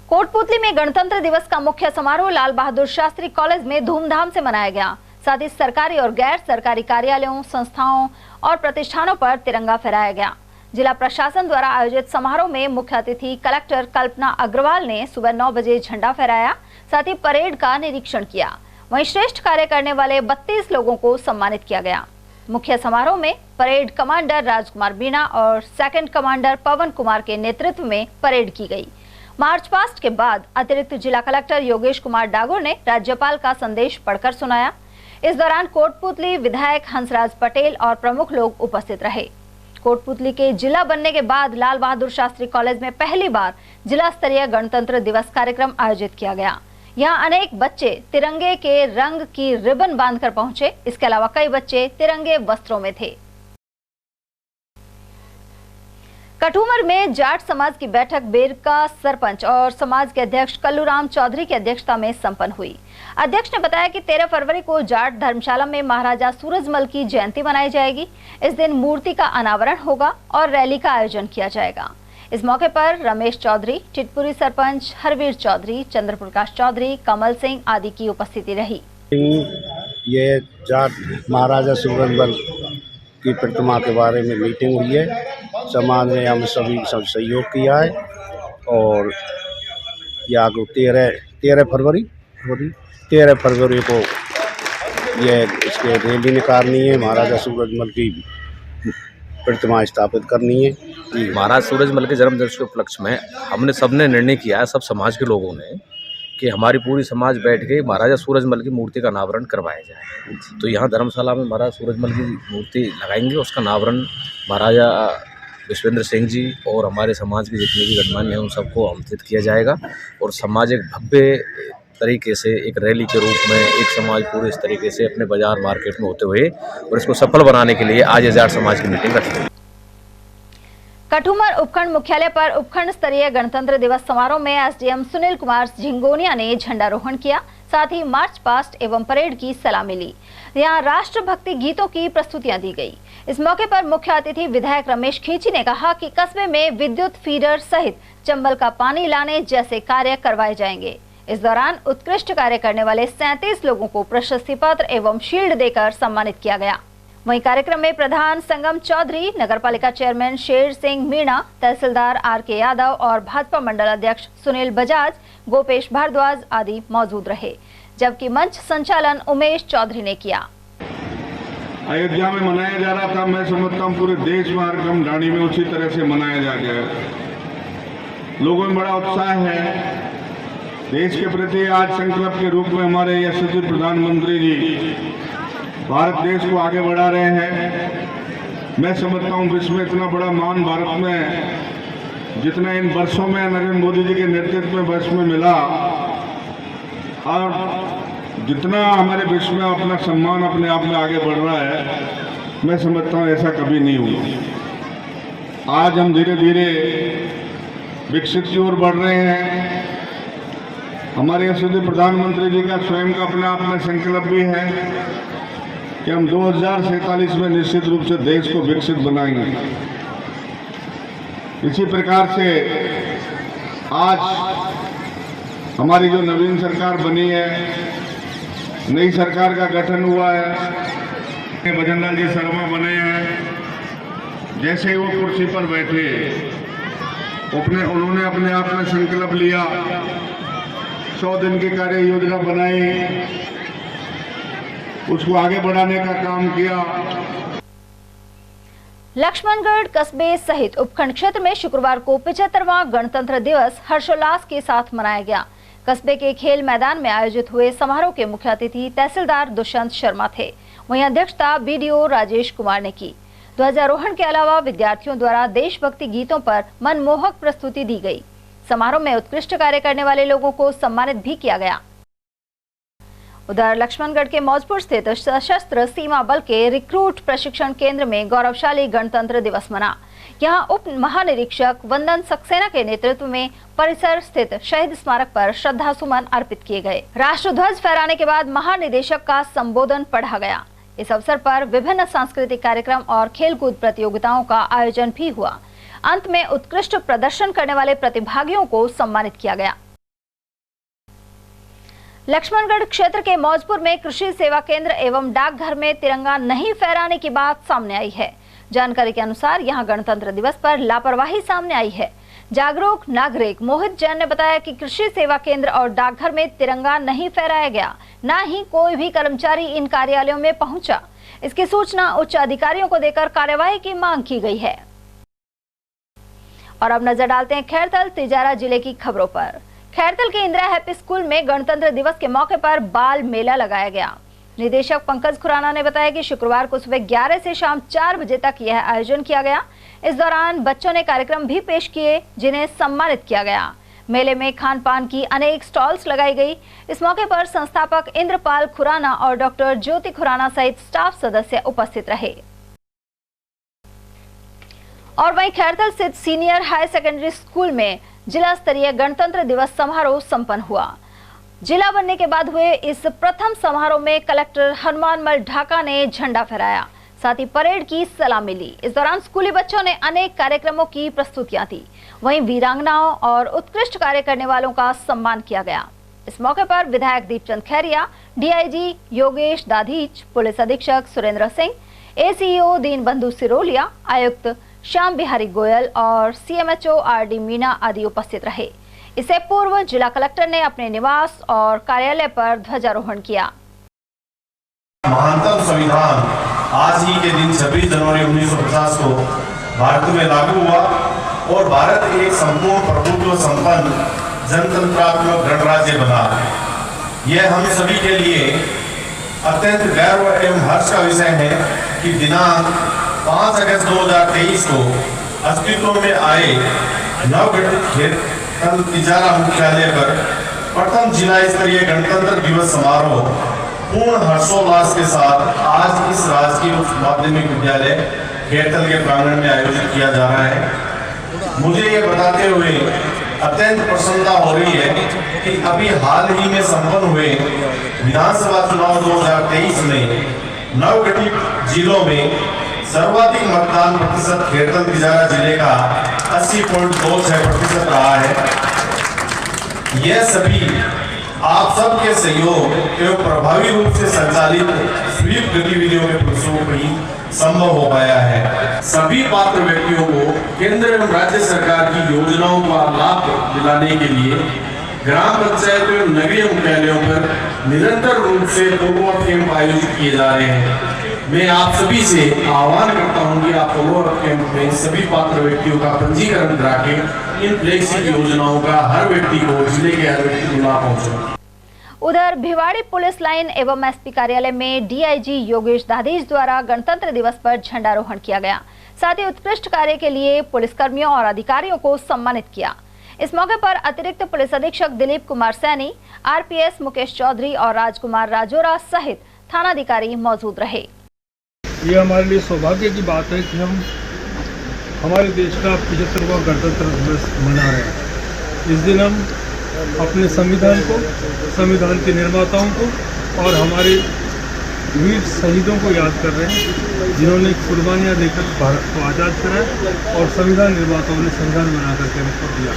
Speaker 2: कोटपुतली में गणतंत्र दिवस का मुख्य समारोह लाल बहादुर शास्त्री कॉलेज में धूमधाम से मनाया गया। साथ ही सरकारी और गैर सरकारी कार्यालयों, संस्थाओं और प्रतिष्ठानों पर तिरंगा फहराया गया। जिला प्रशासन द्वारा आयोजित समारोह में मुख्य अतिथि कलेक्टर कल्पना अग्रवाल ने सुबह 9 बजे झंडा फहराया, साथ ही परेड का निरीक्षण किया। वहीं श्रेष्ठ कार्य करने वाले 32 लोगों को सम्मानित किया गया। मुख्य समारोह में परेड कमांडर राजकुमार मीणा और सेकंड कमांडर पवन कुमार के नेतृत्व में परेड की गई। मार्च पास्ट के बाद अतिरिक्त जिला कलेक्टर योगेश कुमार डागोर ने राज्यपाल का संदेश पढ़कर सुनाया। इस दौरान कोटपुतली विधायक हंसराज पटेल और प्रमुख लोग उपस्थित रहे। कोटपुतली के जिला बनने के बाद लाल बहादुर शास्त्री कॉलेज में पहली बार जिला स्तरीय गणतंत्र दिवस कार्यक्रम आयोजित किया गया। यहाँ अनेक बच्चे तिरंगे के रंग की रिबन बांधकर पहुंचे। इसके अलावा कई बच्चे तिरंगे वस्त्रों में थे। कठूमर में जाट समाज की बैठक बेरका सरपंच और समाज के अध्यक्ष कल्लूराम चौधरी की अध्यक्षता में संपन्न हुई। अध्यक्ष ने बताया कि 13 फरवरी को जाट धर्मशाला में महाराजा सूरजमल की जयंती मनाई जाएगी। इस दिन मूर्ति का अनावरण होगा और रैली का आयोजन किया जाएगा। इस मौके पर रमेश चौधरी, चितपुरी सरपंच हरवीर चौधरी, चंद्रप्रकाश चौधरी, कमल सिंह आदि की उपस्थिति रही।
Speaker 6: ये जाट महाराजा सूरजमल की प्रतिमा के बारे में मीटिंग हुई है। समाज ने हम सभी सब सहयोग किया है और ये आगे 13 फरवरी को ये इसके रैली निकालनी है। महाराजा सूरजमल की प्रतिमा स्थापित करनी है।
Speaker 10: महाराज सूरजमल के जन्म दिवस के उपलक्ष्य में हमने सबने निर्णय किया है, सब समाज के लोगों ने, कि हमारी पूरी समाज बैठ के महाराजा सूरजमल की मूर्ति का अनावरण करवाया जाए। तो यहाँ धर्मशाला में महाराजा सूरजमल की मूर्ति लगाएंगे। उसका अनावरण महाराजा विश्वेंद्र सिंह जी और हमारे समाज के जितने भी गणमान्य हैं उन सबको आमंत्रित किया जाएगा और समाज एक भव्य तरीके से एक रैली के रूप में एक समाज पूरे इस तरीके से अपने बाजार मार्केट में होते हुए और इसको सफल बनाने के लिए आज जाट समाज की मीटिंग रखी गई।
Speaker 2: कठूमर उपखंड मुख्यालय पर उपखंड स्तरीय गणतंत्र दिवस समारोह में एसडीएम सुनील कुमार झिंगोनिया ने झंडारोहण किया, साथ ही मार्च पास्ट एवं परेड की सलामी ली। यहाँ राष्ट्रभक्ति गीतों की प्रस्तुतियां दी गई। इस मौके पर मुख्य अतिथि विधायक रमेश खींची ने कहा कि कस्बे में विद्युत फीडर सहित चंबल का पानी लाने जैसे कार्य करवाए जाएंगे। इस दौरान उत्कृष्ट कार्य करने वाले 37 लोगों को प्रशस्ति पत्र एवं शील्ड देकर सम्मानित किया गया। वहीं कार्यक्रम में प्रधान संगम चौधरी, नगरपालिका चेयरमैन शेर सिंह मीणा, तहसीलदार RK यादव और भाजपा मंडल अध्यक्ष सुनील बजाज, गोपेश भारद्वाज आदि मौजूद रहे, जबकि मंच संचालन उमेश चौधरी ने किया।
Speaker 11: अयोध्या में मनाया जा रहा था, मैं समझता हूँ पूरे देश में कार्यक्रम ढाणी में उसी तरह से मनाया जा गया। लोगों में बड़ा उत्साह है। देश के प्रति आज संकल्प के रूप में हमारे यशस्वी प्रधानमंत्री जी भारत देश को आगे बढ़ा रहे हैं। मैं समझता हूँ विश्व में इतना बड़ा मान भारत में जितना इन वर्षों में नरेंद्र मोदी जी के नेतृत्व में वर्ष में मिला और जितना हमारे विश्व में अपना सम्मान अपने आप में आगे बढ़ रहा है, मैं समझता हूँ ऐसा कभी नहीं हुआ। आज हम धीरे धीरे विकसित की ओर बढ़ रहे हैं। हमारे यशस्वी प्रधानमंत्री जी का स्वयं का अपने आप में संकल्प भी है कि हम 2047 में निश्चित रूप से देश को विकसित बनाएंगे। इसी प्रकार से आज हमारी जो नवीन सरकार बनी है, नई सरकार का गठन हुआ है, भजनलाल जी शर्मा बने हैं। जैसे ही वो कुर्सी पर बैठे उन्होंने अपने आप में संकल्प लिया, 100 दिन की कार्य योजना बनाई, उसको आगे बढ़ाने का काम किया।
Speaker 2: लक्ष्मणगढ़ कस्बे सहित उपखंड क्षेत्र में शुक्रवार को 75वां गणतंत्र दिवस हर्षोल्लास के साथ मनाया गया। कस्बे के खेल मैदान में आयोजित हुए समारोह के मुख्य अतिथि तहसीलदार दुष्यंत शर्मा थे। वहीं अध्यक्षता बीडीओ राजेश कुमार ने की। ध्वजारोहण के अलावा विद्यार्थियों द्वारा देशभक्ति गीतों पर मनमोहक प्रस्तुति दी गई। समारोह में उत्कृष्ट कार्य करने वाले लोगों को सम्मानित भी किया गया। उधर लक्ष्मणगढ़ के मौजपुर स्थित सशस्त्र सीमा बल के रिक्रूट प्रशिक्षण केंद्र में गौरवशाली गणतंत्र दिवस मना। यहां उप महानिरीक्षक वंदन सक्सेना के नेतृत्व में परिसर स्थित शहीद स्मारक पर श्रद्धा सुमन अर्पित किए गए। राष्ट्रध्वज फहराने के बाद महानिदेशक का संबोधन पढ़ा गया। इस अवसर पर विभिन्न सांस्कृतिक कार्यक्रम और खेलकूद प्रतियोगिताओं का आयोजन भी हुआ। अंत में उत्कृष्ट प्रदर्शन करने वाले प्रतिभागियों को सम्मानित किया गया। लक्ष्मणगढ़ क्षेत्र के मौजपुर में कृषि सेवा केंद्र एवं डाकघर में तिरंगा नहीं फहराने की बात सामने आई है। जानकारी के अनुसार यहां गणतंत्र दिवस पर लापरवाही सामने आई है। जागरूक नागरिक मोहित जैन ने बताया कि कृषि सेवा केंद्र और डाकघर में तिरंगा नहीं फहराया गया, न ही कोई भी कर्मचारी इन कार्यालयों में पहुंचा। इसकी सूचना उच्च अधिकारियों को देकर कार्यवाही की मांग की गई है। और अब नजर डालते हैं खैरथल तिजारा जिले की खबरों पर। खैरथल के इंदिरा हैप्पी स्कूल में गणतंत्र दिवस के मौके पर बाल मेला लगाया गया। निदेशक पंकज खुराना ने बताया कि शुक्रवार को सुबह 11 से शाम 4 बजे तक यह आयोजन किया गया। इस दौरान बच्चों ने कार्यक्रम भी पेश किए, जिन्हें सम्मानित किया गया। मेले में खान पान की अनेक स्टॉल्स लगाई गई। इस मौके पर संस्थापक इंद्रपाल खुराना और डॉक्टर ज्योति खुराना सहित स्टाफ सदस्य उपस्थित रहे। और वहीं खैरथल स्थित सीनियर हाई सेकेंडरी स्कूल में जिला स्तरीय गणतंत्र दिवस समारोह संपन्न हुआ। जिला बनने के बाद हुए इस प्रथम समारोह में कलेक्टर हनुमानमल ढाका ने झंडा फहराया, साथ ही परेड की सलामी ली। इस दौरान स्कूली बच्चों ने अनेक कार्यक्रमों की प्रस्तुतियां दी। वहीं वीरांगनाओं और उत्कृष्ट कार्य करने वालों का सम्मान किया गया। इस मौके पर विधायक दीपचंद खैरिया, डीआईजी योगेश दाधीच, पुलिस अधीक्षक सुरेंद्र सिंह, एसीईओ दीनबंधु सिरोलिया, आयुक्त श्याम बिहारी गोयल और सीएमएचओ आरडी मीना आदि उपस्थित रहे। इससे पूर्व जिला कलेक्टर ने अपने निवास और कार्यालय पर ध्वजारोहण किया।
Speaker 8: महानतम संविधान आज ही के दिन 26 जनवरी 1950 को भारत में लागू हुआ और भारत एक संपूर्ण प्रभुत्व संपन्न जनतंत्रात्मक गणराज्य बना। यह हम सभी के लिए अत्यंत गर्व एवं हर्ष का विषय है कि दिनांक 5 अगस्त 2023 को अस्तित्व में आए नवगठित खैरथल तिजारा मुख्यालय पर प्रथम जिला स्तरीय गणतंत्र दिवस समारोह पूर्ण हर्षोल्लास के साथ आज इस राजकीय उच्च माध्यमिक विद्यालय खैरथल के प्रांगण में आयोजित किया जा रहा है। मुझे ये बताते हुए अत्यंत प्रसन्नता हो रही है कि अभी हाल ही में संपन्न हुए विधानसभा चुनाव 2023 में नवगठित जिलों में सर्वाधिक मतदान प्रतिशत खैरथल तिजारा जिले का 80.26% रहा है। यह सभी आप सबके सहयोग एवं प्रभावी रूप से संचालित स्वीप गतिविधियों के फलस्वरूप ही संभव हो पाया है। सभी पात्र व्यक्तियों को केंद्र एवं राज्य सरकार की योजनाओं का लाभ दिलाने के लिए ग्राम पंचायत एवं नगरीय मुख्यालयों पर निरंतर रूप से फॉलोअप कैंप आयोजित किए जा रहे हैं। मैं आप सभी से आह्वान करता हूं कि आप फॉलोअप कैंप में सभी पात्र व्यक्तियों का पंजीकरण करा के इन फ्लैगशिप योजनाओं का हर व्यक्ति को, जिले के हर व्यक्ति को लाभ पहुंचे।
Speaker 2: उधर भिवाड़ी पुलिस लाइन एवं एसपी कार्यालय में डीआईजी योगेश दाधीच द्वारा गणतंत्र दिवस पर झंडारोहण किया गया। साथ ही उत्कृष्ट कार्य के लिए पुलिसकर्मियों और अधिकारियों को सम्मानित किया। इस मौके पर अतिरिक्त पुलिस अधीक्षक दिलीप कुमार सैनी, आरपीएस मुकेश चौधरी और राजकुमार राजोरा सहित थानाधिकारी मौजूद रहे।
Speaker 13: ये हमारे लिए सौभाग्य की बात है कि हम हमारे देश का 75वां गणतंत्र दिवस मना रहे हैं। इस दिन हम अपने संविधान को, संविधान के निर्माताओं को और हमारे वीर शहीदों को याद कर रहे हैं जिन्होंने कुर्बानियाँ देकर भारत को आज़ाद कराया और संविधान निर्माताओं ने संविधान बना करके हमको दिया,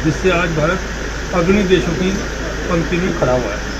Speaker 13: जिससे आज भारत अग्रणी देशों की पंक्ति में खड़ा हुआ है।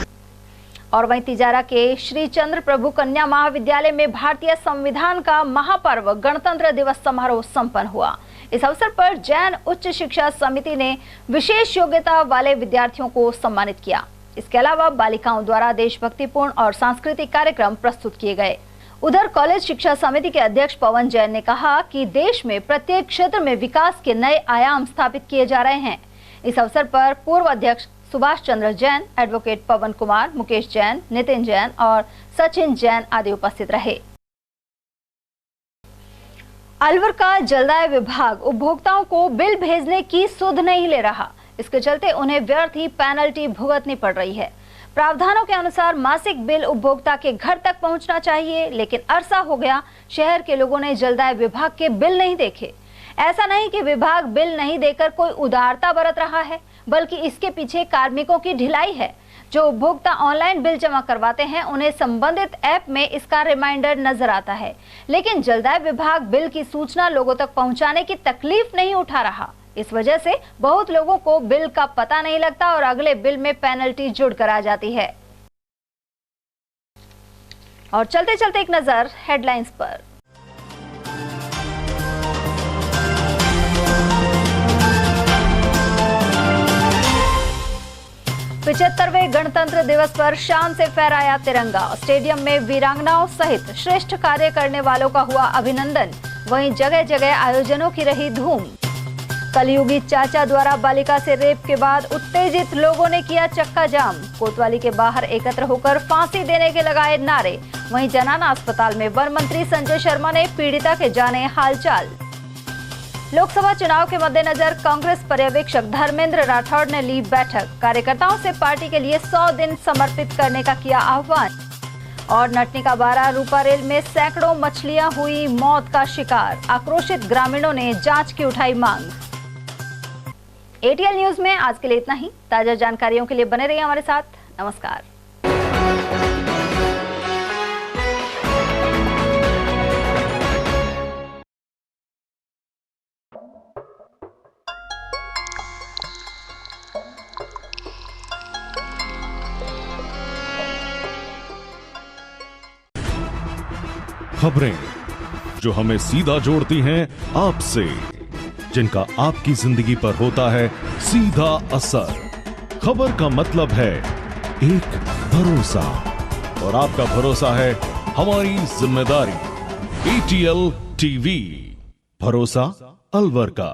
Speaker 2: और वहीं तिजारा के श्री चंद्र प्रभु कन्या महाविद्यालय में भारतीय संविधान का महापर्व गणतंत्र दिवस समारोह संपन्न हुआ। इस अवसर पर जैन उच्च शिक्षा समिति ने विशेष योग्यता वाले विद्यार्थियों को सम्मानित किया। इसके अलावा बालिकाओं द्वारा देशभक्तिपूर्ण और सांस्कृतिक कार्यक्रम प्रस्तुत किए गए। उधर कॉलेज शिक्षा समिति के अध्यक्ष पवन जैन ने कहा कि देश में प्रत्येक क्षेत्र में विकास के नए आयाम स्थापित किए जा रहे हैं। इस अवसर पर पूर्व अध्यक्ष सुभाष चंद्र जैन, एडवोकेट पवन कुमार, मुकेश जैन, नितिन जैन और सचिन जैन आदि उपस्थित रहे। अलवर का जलदाय विभाग उपभोक्ताओं को बिल भेजने की सुध नहीं ले रहा। इसके चलते उन्हें व्यर्थ ही पेनल्टी भुगतनी पड़ रही है। प्रावधानों के अनुसार मासिक बिल उपभोक्ता के घर तक पहुंचना चाहिए, लेकिन अरसा हो गया शहर के लोगों ने जलदाय विभाग के बिल नहीं देखे। ऐसा नहीं कि विभाग बिल नहीं देकर कोई उदारता बरत रहा है, बल्कि इसके पीछे कार्मिकों की ढिलाई है। जो उपभोक्ता ऑनलाइन बिल जमा करवाते हैं उन्हें संबंधित ऐप में इसका रिमाइंडर नजर आता है, लेकिन जलदाय विभाग बिल की सूचना लोगों तक पहुंचाने की तकलीफ नहीं उठा रहा। इस वजह से बहुत लोगों को बिल का पता नहीं लगता और अगले बिल में पेनल्टी जुड़कर आ जाती है। और चलते चलते एक नजर हेडलाइंस पर। पिछहत्तरवें गणतंत्र दिवस पर शान से फहराया तिरंगा। स्टेडियम में वीरांगनाओं सहित श्रेष्ठ कार्य करने वालों का हुआ अभिनंदन। वहीं जगह जगह आयोजनों की रही धूम। कलयुगी चाचा द्वारा बालिका से रेप के बाद उत्तेजित लोगों ने किया चक्का जाम। कोतवाली के बाहर एकत्र होकर फांसी देने के लगाए नारे। वहीं जनाना अस्पताल में वन मंत्री संजय शर्मा ने पीड़िता के जाने हालचाल। लोकसभा चुनाव के मद्देनजर कांग्रेस पर्यवेक्षक धर्मेंद्र राठौड़ ने ली बैठक। कार्यकर्ताओं से पार्टी के लिए 100 दिन समर्पित करने का किया आह्वान। और नटनी का 12 रूपा रेल में सैकड़ों मछलियां हुई मौत का शिकार। आक्रोशित ग्रामीणों ने जांच की उठाई मांग। एटीएल न्यूज में आज के लिए इतना ही। ताजा जानकारियों के लिए बने रहिए हमारे साथ। नमस्कार।
Speaker 12: खबरें जो हमें सीधा जोड़ती हैं आपसे, जिनका आपकी जिंदगी पर होता है सीधा असर। खबर का मतलब है एक भरोसा, और आपका भरोसा है हमारी जिम्मेदारी। एटीएल टीवी, भरोसा अलवर का।